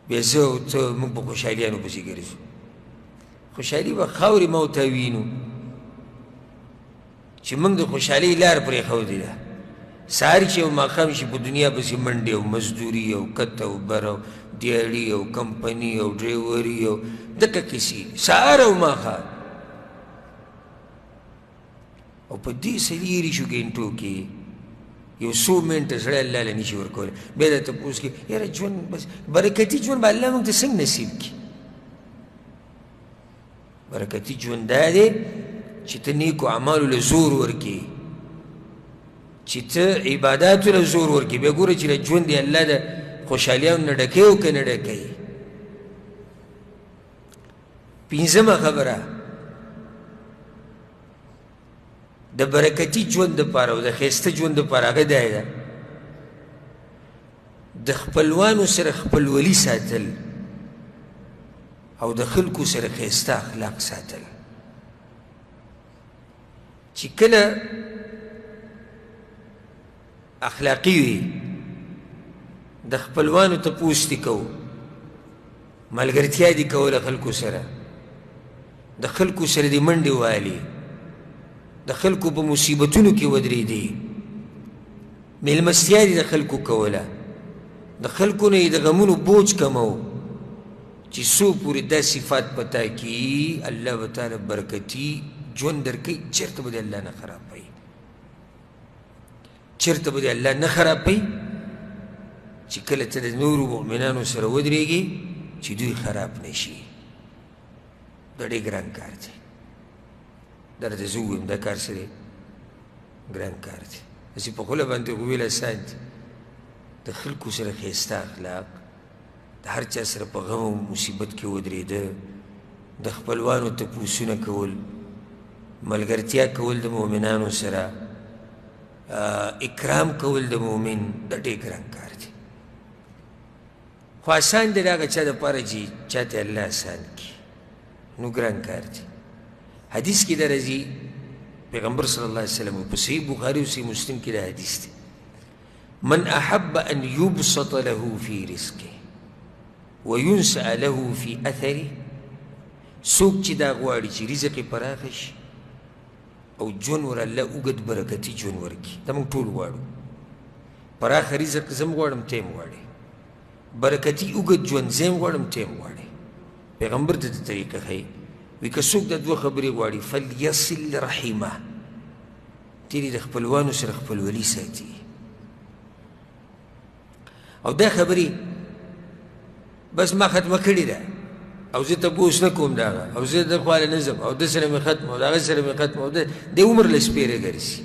بیا زه او ته موږ په خوشحالیانو پسې ګرځو خوشحالي به خاورې ما ورته وینو چې موږ د خوشحالۍ لار پرېښودې ده سهار چې یو ماښام شي په دنیا پسې منډې او مزدوري او کت او بر او دیاړي او کمپني او ډریوري او دغه کیسې سهار او ماښام او په دې سلیري شو ګنټو کې یو څو منټه سړی الله له نشي ورکولی بیا درته تپوس کې یاره ژوند بس برکتي ژوند به الله موږ ته څنګه نصیب کړي برکتي ژوند دا دی چې ته نیکو اعمالو له زور ورکړي چې ته عباداتو له زور ورکړي بیا ګوره چې له ژوند یې الله د خوشحالیانو نه ډکوي او که نه ډکوي پنځمه خبره د برکتي ژوند دپاره او د ښایسته ژوند دپاره هغه دا ده د خپلوانو سره خپلولي ساتل او د خلکو سره ښایسته اخلاق ساتل. چې کله اخلاقي وي د خپلوانو تپوس دي کوو، ملګرتیا دي کوله خلکو سره، د خلکو سره دې منډې والي، د خلکو په مصیبتونو کې ودرېدي، میلمستیا دي د خلکو کوله، د خلکو نه یې د غمونو بوج کمو. چې څو پورې دا صفات پتا کي الله به تعالی برکتي ژوند درکوي، چېرته به دې الله نه خرابوي، چېرته به دې الله نه خرابوي. چې کله ته د نورو مؤمنانو سره ودرېږي چې دوی خراب نه شي، دا ډېر ګران کار دی. دا راته زه ووایم دا کار څه دی؟ ګران کار دی. داسې په خوله باندې خو ویل اسان دي. د خلکو سره ښایسته اخلاق، د هر چا سره په غم او مصیبت کې ودرېده، د خپلوانو تپوسونه کول، ملګرتیا کول د مؤمنانو سره، اکرام کول د مؤمن، دا ډېر ګران کار دی. خو آسان دی د هغه چا دپاره چې چاته الله آسان کړي، نو ګران کار دی. حدیث کې دا راځي پیغمبر صلی الله علیه وسلم په صحیح بخاري او صحیح مسلم کې دا حدیث دی: من احب ان یبسط له فی رزقه وینسأ له فی اثره، څوک چې دا غواړي چې رزق یې پراخه شي او ژوند ور الله اوږد برکتي ژوند ورکړي. دا موږ ټول غواړو، پراخه رزق زه هم غواړم، ته هم غواړې، برکتي اوږد ژوند زه هم غواړم، ته هم غواړې. پیغمبر ته د طریقه ښیي، وی که څوک دا دوه خبرې غواړي فلیصل رحمه، تیرې د خپلوانو سره خپلولي ساتي. او دا خبرې بس ما ختمه کړې ده او زه تپوس نه کوم د هغه، او زه د خواله نه ځم او د سره مې ختمه او د هغه سره مې ختمه، او د عمر له سپېره ګرځي.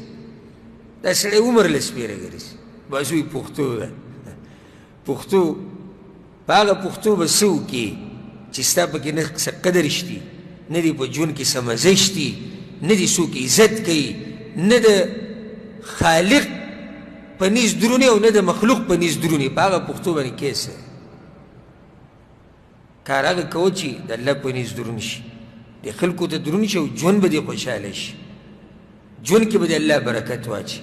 دا سړی عمر له سپېره ګرځي. بس وایي پښتو ده، پښتو په هغه پښتو به څه وکړي چې ستا پکې نه څه قدر شتي، نه دې په ژوند کې څه مزه شتي، نه دې څوک عزت کوي، نه د خالق په نیز درونې او نه د مخلوق په نیز درونې. په هغه پښتو باندې کیسه کار هغه کوه چې د الله په نیز درون شي، د خلکو ته درون شي او ژوند به دې خوشحاله شي، ژوند کې به د الله برکت واچي.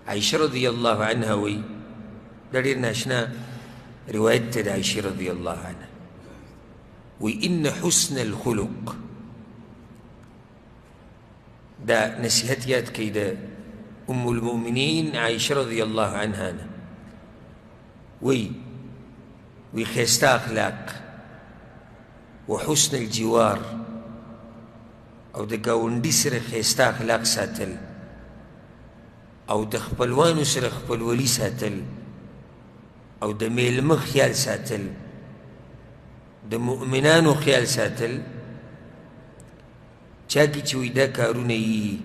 عایشه رضی الله عنها وایي، دا ډېر ناشنا روایت دی د عایشې رضی الله عنها، وی ان حسن الخلق، دا نصیحت یاد کړئ د ام المؤمنین عایشه رضی الله عنها نه، وی ښایسته اخلاق و حسن الجوار، او د ګاونډي سره ښایسته اخلاق ساتل، او د خپلوانو سره خپلولي ساتل، او د میلمه خیال ساتل، د مؤمنانو خیال ساتل. چا کې چې وایي دا کارونه یي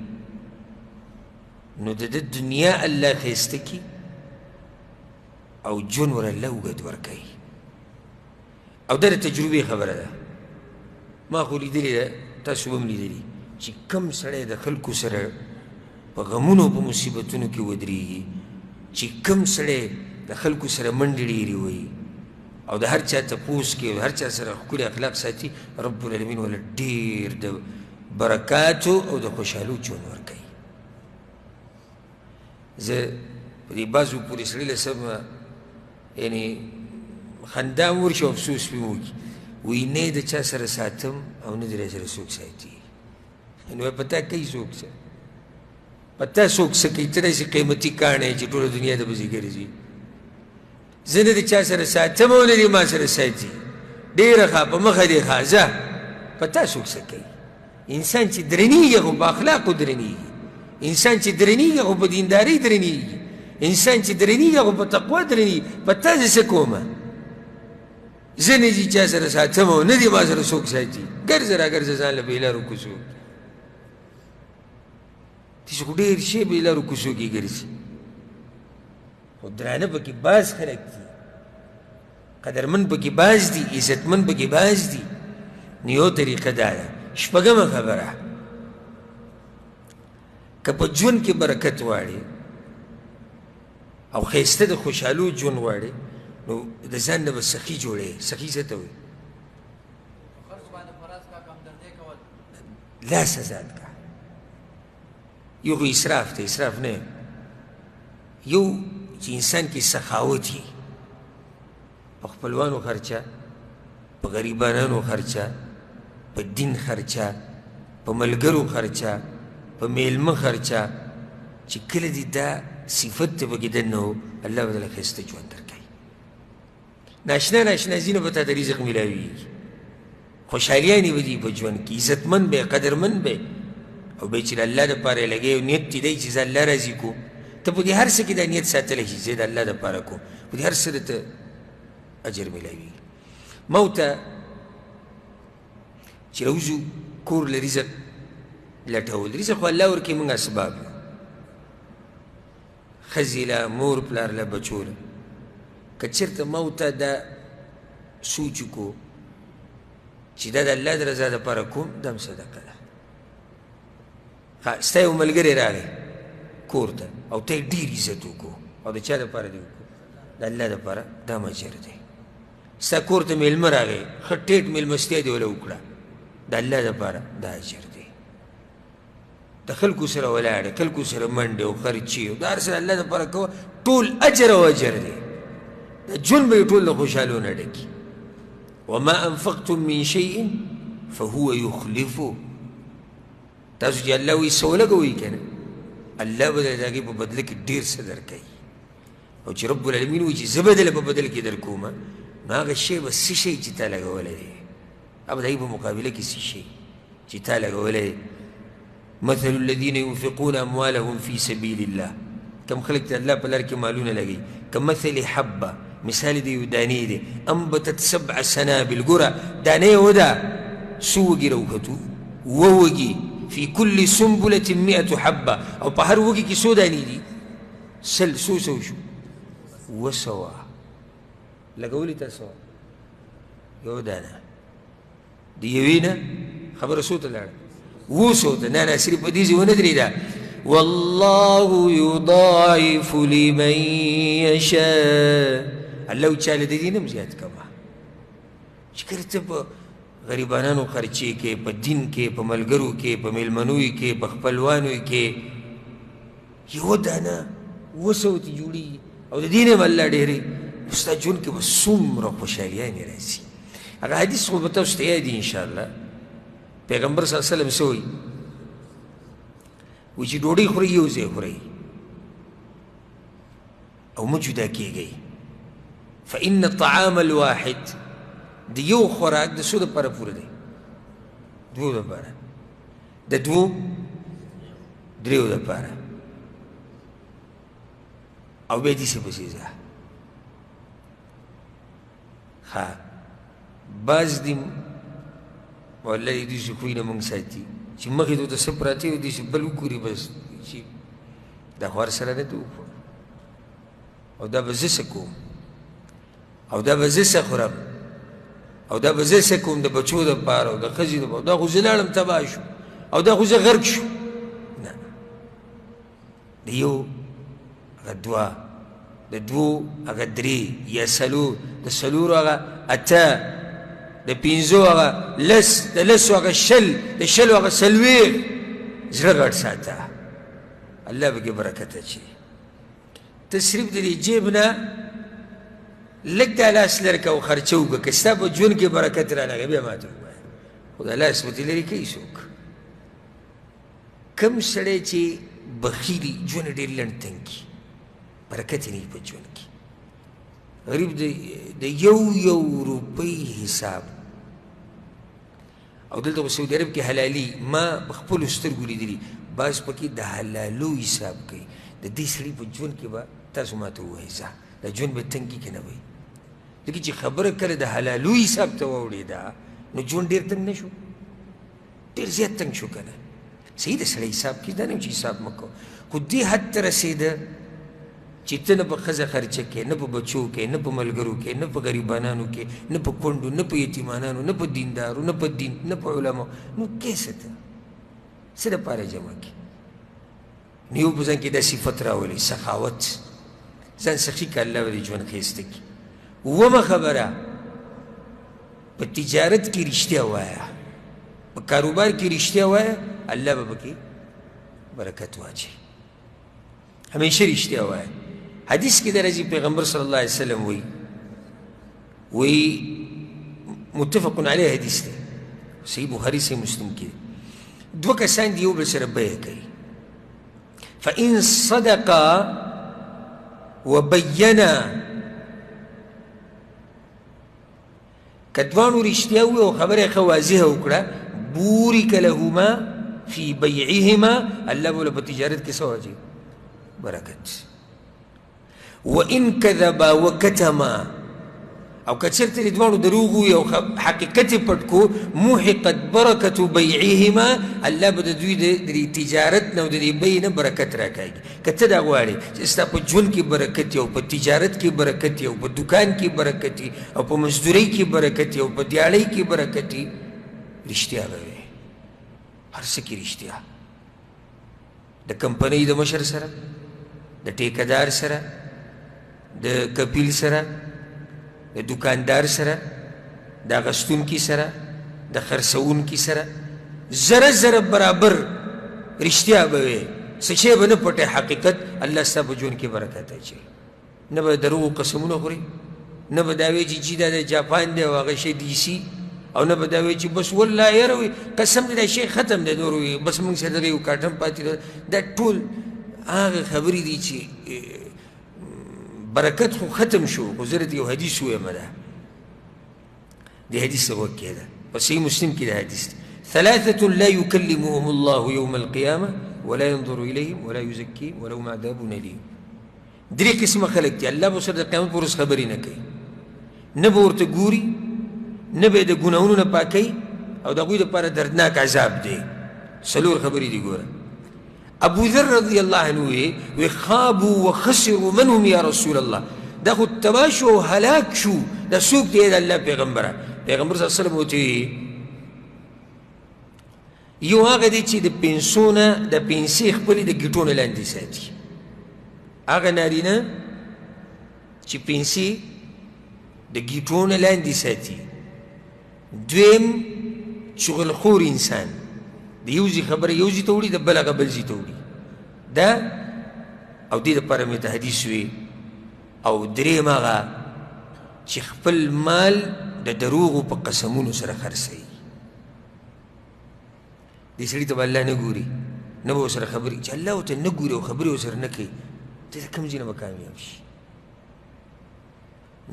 نو د ده دنیا الله ښایسته کړي او ژوند ور الله اوږد ورکوي. او دا د تجربې خبره ده، ما خو لیدلې ده، تاسو به هم لیدلي چې کم سړی د خلکو سره په غمونو او په مصیبتونو کې ودرېږي، چې کم سړی د خلکو سره منډې ډېرې وایي او د هر چا تپوس کوي او هر چا سره ښکلي اخلاق ساتي، رب العالمین وله ډېر د برکاتو او د خوشحالو ژوند ورکوي. زه په دې بعضو پورې سړي له سمه یعنې خندا هم ورشي او افسوس پې وکړي، وایي نه یې د چا سره ساتم او نه دې راسره څوک ساتي. نو پتا کوي څوک څه، پتا څوک څه کوي، ته داسې قیمتي کاڼی چې ټوله دنیا د پسې ګرځي. زه نه د چا سره ساتم او نه دې ما سره ساتي، ډېره ښه په مخه دې ښه ځه. پتا څوک څه کوي. انسان چې درنېږي خو په اخلاقو درنېږي، انسان چې درنېږي خو په دیندارۍ درنېږي، انسان چې درنېږي خو په تقوا درنېږي. پتا زه څه کومه، زه نه دې چا سره ساتم او نه دې ما سره څوک ساتي، ګرځه را ګرځه ځان له بې لارو کوڅو. داسې خو ډېر شی بې لارو کوڅو کې ګرځي، خو درانه پکې بعض خلک دي، قدرمن پکې بعض دي، عزتمن پکې بعض دي. نو یو طریقه دا ده. شپږمه خبره، که په ژوند کې برکت غواړې او ښایسته د خوشحالو ژوند غواړې، نو د ځان نه به سخي جوړې. سخي څه ته وایي؟ لاس آزاد کا. یو خو اسراف دی، اسراف نه یو چې انسان کې سخاوت وي، په خپلوانو خرچه، په غریبانانو خرچه، په دین خرچه، په ملګرو خرچه، په میلمه خرچه، چې کله دې دا صفت ته پکې دننه و، الله به دله ښایسته ژوند درکوي. ناشنا ناشنا ځینو به تا ته رزق میلاویږي، خوشحالیانې به دي په ژوند کې، عزتمند به قدرمند به، او به چې د الله دپاره یې لګوي او نیت دې دی چې زه الله راضي کو. ته په دې هر څه کې دا نیت ساتلی شي چې د الله دپاره کوم، په دې هر څه درته اجر میلاویږي. ما ورته چې راوځو کور له رزق لټول، رزق خو الله ورکوي، موږ اسباب یو، ښځې له، مور پلار له، بچو له. که چېرته ما ورته دا سوچ وکړو چې دا د الله د رضا دپاره کوم، دا هم صدقه ده. ستا یو ملګری راغی کور ته او ته یې ډېر عزت وکړو، او د چا دپاره دې وکړو؟ د الله دپاره، دا هم اجر دی. ستا کور ته میلمه راغی، ښه ټیټ میلمستیا دې وله وکړه، د الله دپاره دا اجر دی. د خلکو سره ولاړې، خلکو سره منډې او خرچې او دا هر څه د الله دپاره کوه، ټول اجر او اجر دی. دا ژوند به یې ټول د خوشحالو نه ډکي. وما انفقتم من شیء فهو یخلفه. تاسو چې الله وایي څه ولګوئ که نه، الله به د هغې په بدله کې ډېر څه درکوي. او چې رب العالمین وایي چې زه به دله په بدل کې در کومه، نو هغه شی به څه شی چې تا لګولی دی، هغه د هغې په مقابله کې څه شی چې تا لګولی دی. مثل الذين ينفقون اموالهم في سبيل الله، کم خلق ته الله په لار کې مالونه لګوي، کمثل حبه، مثال دی یو دانې دی، انبتت 7 سنابل، ګوره دانې وده څو وږي راوختو، 2 وږي، في كل سنبلة 100 حبه، او په هر وږي کې څو دانې دي؟ 100 شو 200 لګولي تاسو یو دانه د یوې نه خبره څو ته لاړه؟ 200 ته. نه نه، صرف په دې ځای ونه درېده. والله يضاعف لمن يشاء. الله چاله د دې نه هم زیات کوه، چې کله ته په غریبانانو خرچې کې، په دین کې، په ملګرو کې، په میلمنوی کې، په خپلوانو کې، یوه دانه 200 ته جوړېږي، او د دې نه هم الله ډېرې، ستا ژوند کې به څومره خوشحالیانې راځي. هغه حدیث خو به تاسو ته یاد وي انشاءالله. پیغمبر صلی الله علیه وسلم څه وایي؟ وایي چې ډوډۍ خورئ یو ځای خورئ او مه جدا کېږئ. فإن الطعام الواحد، د یو خوراک د څو دپاره پوره دی؟ 2 دپاره، د 2 3 دپاره. او بیا داسې پسې ځه. ښه بعض دي والله یې داسې خوی نه موږ ساتي چې مخې ته ورته څه پراته وي، داسې بل وګوري بس چې دا خو هر سره نه ته وخورم، او دا به زه څه کوم، او دا به زه څه خورم، او دا به زه څه کوم د بچو دپاره او د ښځې دپاره، دا خو زه لاړم تباه شو، او دا خو زه غرق شو. نه، د یو هغه 2، د 2 هغه 3 یا 4، د 4 هغه 8، د 5 هغه 10، د 10 هغه 10، د 10 هغه 40. زړه غټ ساته، الله به کې برکت اچوي. ته صرف د دې جیب نه لږ د لاس لرکه او خرچه وکړه، که ستا په ژوند کې برکت رانغی بیا ماته ووایه. خو د لاس به دې لرې کوي څوک؟ کوم سړی چې بخیلي، ژوند ډېر لنډ تنګي، برکت یې نه وي په ژوند کې. غریب د یو روپۍ حساب، او دلته په سعودي عرب کې حلالي، ما په خپلو سترګو لیدلي، بعض پکې د حلالو حساب کوي. د دې سړي په ژوند کې به تاسو ماته ووایئ ځه د ژوند به تنګي که نه وایي؟ ځکه چې خبره کله د حلالو حساب ته واوړېده نو ژوند ډېر تنګ نه شو؟ ډېر زیات تنګ شو که نه؟ صحیح د سړی حساب کې دا نه چې حساب مه کوه، خو دې حد ته رسېده چې ته نه په ښځه خرچه کې، نه په بچو کې، نه په ملګرو کې، نه په غریبانانو کې، نه په کونډو، نه په یتیمانانو، نه په دیندارو، نه په دین، نه په علماو، نو کیسه ته څه دپاره جمع کړي؟ نو یو په ځان کې دا صفت راولي، سخاوت، ځان سخي که الله به دې ژوند ښایسته کړي. 2مه خبره، په تجارت کې رښتیا وایه، په کاروبار کې رښتیا وایه الله به پکې برکت واچوي همیشه رښتیا وایه حدیث کې درځي پیغمبر صلی الله علیه وسلم وی متفق علیه حدیث دی صحیح بخاری صحیح مسلم کې دوه کسان دي یو بل سره بیع کوي فإن صدقا وبینا کدوانو رښتیا وي او خبره ښه واضحه وکړه بورک لهما فی بیعهما الله به په تجارت کې څه واچوي برکت وإن كذبا وكتما او که چېرته د دواړو دروغ وي او حقیقت یې پټ کو محقت برکة بیعهما الله به د دوی د تجارت نه او د دې بیې نه برکت راکاږي که ته دا غواړې چې ستا په ژوند کې برکت وي او په تجارت کې برکت وي او په دوکان کې برکت وي او په مزدورۍ کې برکت وي او په دیاړۍ کې برکت وي رښتیا به وي هر څه کې رښتیا د کمپنۍ د مشر سره د ټیکهدار سره د کپیل سره د دکاندار سره د اغستونکي سره د خرڅوونکي سره زره زره برابر رښتیا به وي څه شی به نه پټې حقیقت الله ستا په ژوند کې برکت اچوي نه به دروغو قسمونه خوري نه به دا وایي چې دا د جاپان دی او هغه شی دیسي او نه به دا وایي چې بس والله یاره وي قسم دی دا شی ختم دی نور وي بس موږ سره دغه یو کارټن پاتې دا ټول هغه خبرې دي چې برکت خو ختم شو خو زه یو حدیث ویم ده دې حدیث وکړه ده په صحیح مسلم کې ده حدیث ثلاثة لا يكلمهم الله يوم القيامة ولا ينظر إليهم ولا يزكيهم ولهم عذاب أليم درې قسمه خلک دي الله به سره د قیامت په ورځ خبرې نه کوي نه به ورته ګوري نه به یې د ګناهونو نه پاکوي او د هغوی دپاره دردناک عذاب دی څلور خبرې دي ګوره ابو ذر رضی الله عنه وی خابوا وخسروا من هم یا رسول الله دا خو تباه شو او هلاک شو دا څوک دی د الله پیغمبره پیغمبر صلی الله علیه وسلم ورته یو هغه دی چې د پنسو نه د پنسې خپلې د ګیټو نه لاندې ساتي هغه نارینه چې پنسې د ګیټو نه لاندې ساتي دویم شغلخور انسان د یو ځای خبره یو ځای ته وړي د بل هغه بل ځای ته وړي دا او دې دپاره مې ته حدیث وي او درېیم هغه چې خپل مال د دروغو په قسمونو سره خرڅوي دې سړي ته به الله نه ګوري نه به ورسره خبرې چې الله ورته نه ګوري او خبرې ورسره نه کوي ته د کوم ځای نه به کامیاب شي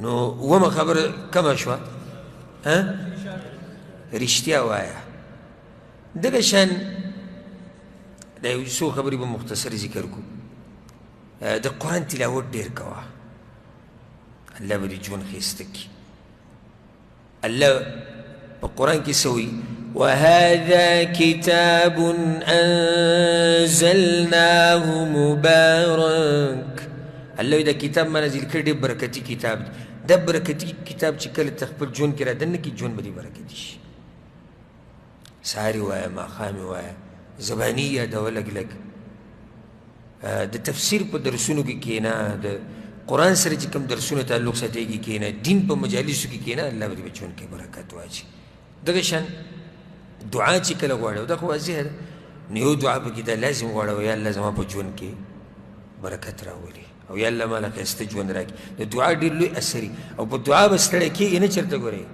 نو اومه خبره کمه شوه رښتیا وایه دغه شان د یو څو خبرې به مختصر ذکر کړو د قرآن تلاوت ډېر کوه الله به دې ژوند ښایسته کړي الله په قرآن کې څه وایي وهذا كتاب أنزلناه مبارك الله دا کتاب ما نازل کړی ډېر برکتي کتاب دی دا برکتي کتاب چې کله ته خپل ژوند کې رادننه کړي ژوند به دې برکتي شي سهاري وایه ماښامې وایه زباني یادوه لږ لږ د تفسیر په درسونو کې کښېنه د قرآن سره چې کوم درسونه تعلق ساتېږي کښېنه دین په مجالسو کې کښېنه الله به دې په ژوند کې برکت واچي دغه شان دعا چې کله غواړو دا خو واضحه ده نو یو دعا پکې دا لازم غواړو یا الله زما په ژوند کې برکت راولي او یا الله ماله ښایسته ژوند راکړي د دعا ډېر لوی اثر او په دعا به ستړی کېږي نه چېرته ګورئ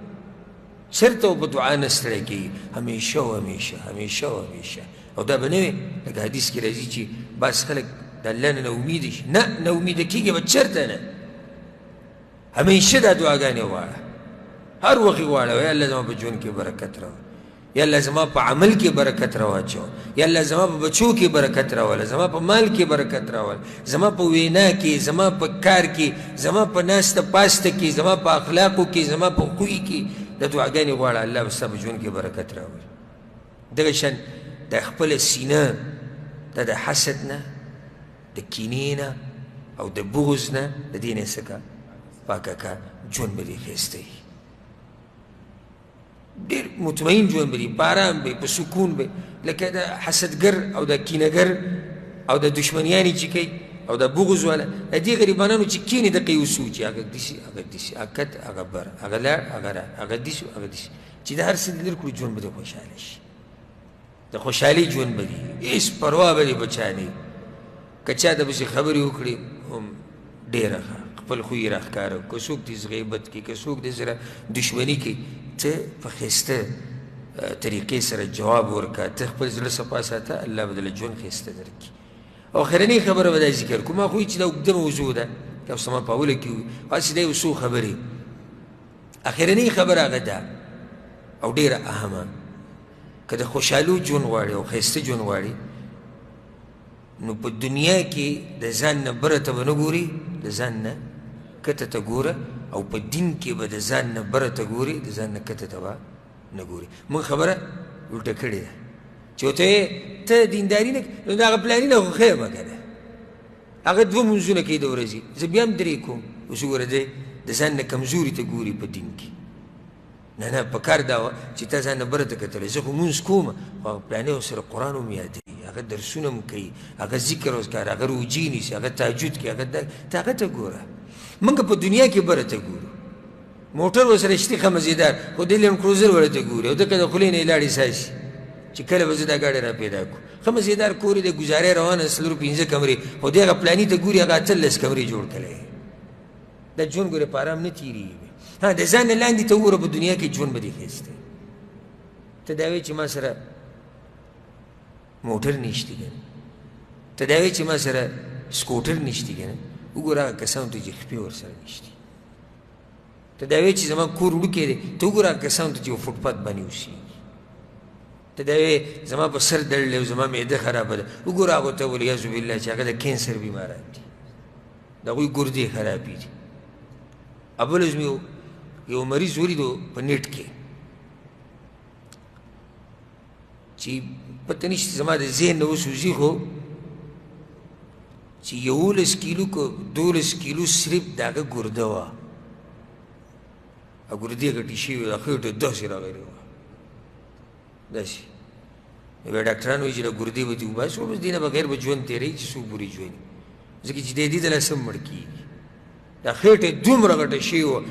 چېرته به په دعا نه ستړی کېږي همیشه او همیشه همیشه او همیشه او دا به نه وي لکه حدیث کې راځي چې بعض خلک د الله نه ناامیده شي نه ناامیده کېږي به چېرته نه همیشه دا دعاګانې غواړه هر وخت یې غواړه یا الله زما په ژوند کې برکت راوړه یا الله زما په عمل کې برکت راواچوه یا الله زما په بچو کې برکت راوله زما په مال کې برکت راوله زما په وینا کې زما په کار کې زما په ناسته پاسته کې زما په اخلاقو کې زما په خوی کې د دعاګانې غواړه الله به ستا په ژوند کې برکت راولي دغه شان د خپله سینه دا د حسد نه د کینې نه او د بغض نه د دې نه څه که پاکه که ژوند به دې ښایسته وي ډېر مطمئن ژوند به دي په ارام به په سکون به لکه د حسدګر او د کینهګر او د دشمنیانې چې کوي او د بغض والا د دې غریبانانو چې کینې دقه یو څو چې هغه دسي هغه دسي هغه کت هغه بر هغه لاړ هغه را هغه دسي هغه دسي چې د هر څه د لرې کړو ژوند به دې خوشحاله شي د خوشحالي ژوند به دي هېڅ پروا به دې په چا نه وي که چا ته پسې خبرې وکړي هم ډېره ښه خپل خوی یې راښکاره که څوک دې غیبت کړي که څوک دې سره دشمني کوي ته په ښایسته طریقې سره جواب ورکړه ته خپل زړه صفا ساته الله به دله ژوند ښایسته درکړي او اخرنۍ خبره به دا ذکر کړو ما خو چې دا اوږده موضوع ده که اوس ما په اوله کې وي هسې دا یو څو خبرې اخرنۍ خبره هغه ده او ډېره اهمه که د خوشحالو ژوند غواړې او ښایسته ژوند غواړې نو په دنیا کې د ځان نه بره ته به نه ګورې د ځان نه کته ته ګوره او په دین کې به د ځان نه بره ته ګورې د ځان نه کته ته به نه ګورې موږ خبره الټه کړې ده چې ورته ته دینداري نه نو د هغه پلاني نه خو ښه یم که نه هغه 2 منځونه کوي د ورځې زه بیا هم 3 کوم اوس وګوره دی د ځان نه کمزوري ته ګوري په دین کې نه نه پکار دا وه چې تا ځان نه بره ته کتلی زه خو مونځ کوم خو هغه پلاني ورسره قرآن هم یادوي هغه درسونه هم کوي هغه ذکر وزکار هغه روجې نیسي هغه تهجد کوي هغه ته هغه ته ګوره موږ په دنیا کې بره ته ګورو موټر ورسره شتي ښه مزېدار خو د لینډ کروزر ورته ګوري او دکه د خولې نه یې لاړې ساسي چې کله به زه دا ګاډی را پیدا کړو ښه مزېدار کور یې د ګزارۍ روانه 4-5 کمرې خو د هغه پلاني ته ګوري هغه 18 کمرې جوړ کړی دا ژوند ګورې په ارام نه تېرېږي ها د ځان نه لاندې ته وګوره په دنیا کې ژوند به دې ښایسته ته دا وایې چې ما سره موټر نشته که نه ته دا وایې چې ما سره سکوټر نشته که نه وګوره هغه کسانو ته چې خپې ورسره نشته ته دا وایې چې زما کور وړوکی دی ته وګوره هغه کسانو ته چې فوټپات باندې اوسېږي ته دا وایې زما په سر دړلی او زما معده خرابه ده وګوره هغو ته ولیاذ بالله چې هغه د کینسر بیماران دي د هغوی ګردې خرابې دي ابلز مې یو مریض ولیدو په نیټ کې چې پته نشته زما د ذهن نه اوس وځي خو چې 11 کیلو که 12 کیلو صرف د هغه ګرده وه او ګردې غټې شوې وې خېټه داسې راغلې وه داسې نو بیا ډاکټران وایي چې د ګردې به دې وباسي او بس دې نه بغیر به ژوند تېروي چې څوک پورې ژوند ځکه چې دې د لاسه مړ کېږي دا خېټه دومره غټه شوې وه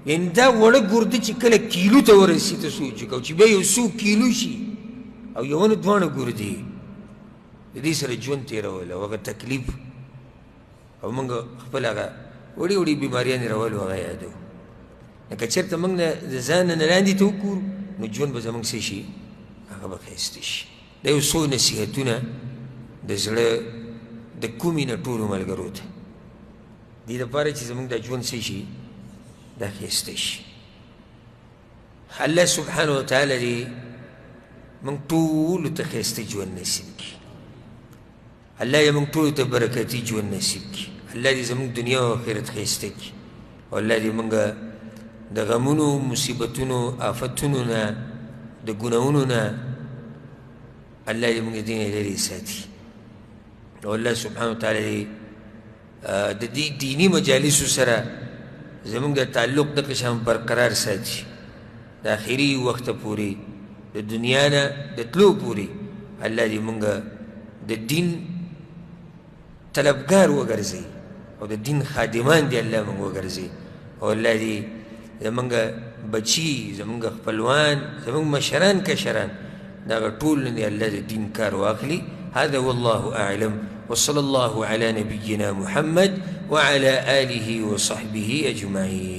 یعنې دا وړه ګرده چې کله کیلو ته ورسي ته سوچ وکړو چې بیا 100 کیلو شي او یو نه 2 ګردې د دې سره ژوند تېرول او هغه تکلیف او موږ خپل هغه وړې وړې بیماریانې راولو هغه یادو لکه چېرته موږ نه د ځان نه لاندې ته وګورو نو ژوند به زموږ څه شي هغه به ښایسته شي دا یو څو نصیحتونه د زړه د کومې نه ټولو ملګرو ته دې دپاره چې زموږ دا ژوند څه شي دا ښایسته شي الله سبحانه وتعالی دې موږ ټولو ته ښایسته ژوند نصیب کړي الله دې موږ ټولو ته برکتي ژوند نصیب کړي الله دې زموږ دنیا او آخرت ښایسته کړي او الله دې موږ د غمونو مصیبتونو آفتونو نه د ګناهونو نه الله دې موږ دې نه لرې ساتي او الله سبحانه وتعالی د دې دیني مجالسو سره زموږ د تعلق دغه شان برقرار ساتي د آخري وخته پورې د دنیا نه د تلو پورې الله دې موږ د دین طلبګار وګرځي او د دین خادمان دې الله موږ وګرځي او الله دې زموږ بچي زموږ خپلوان زموږ مشران کشران دغه ټول نه الله د دین کار واخلي هذا والله أعلم وصلى الله على نبينا محمد وعلى آله وصحبه أجمعين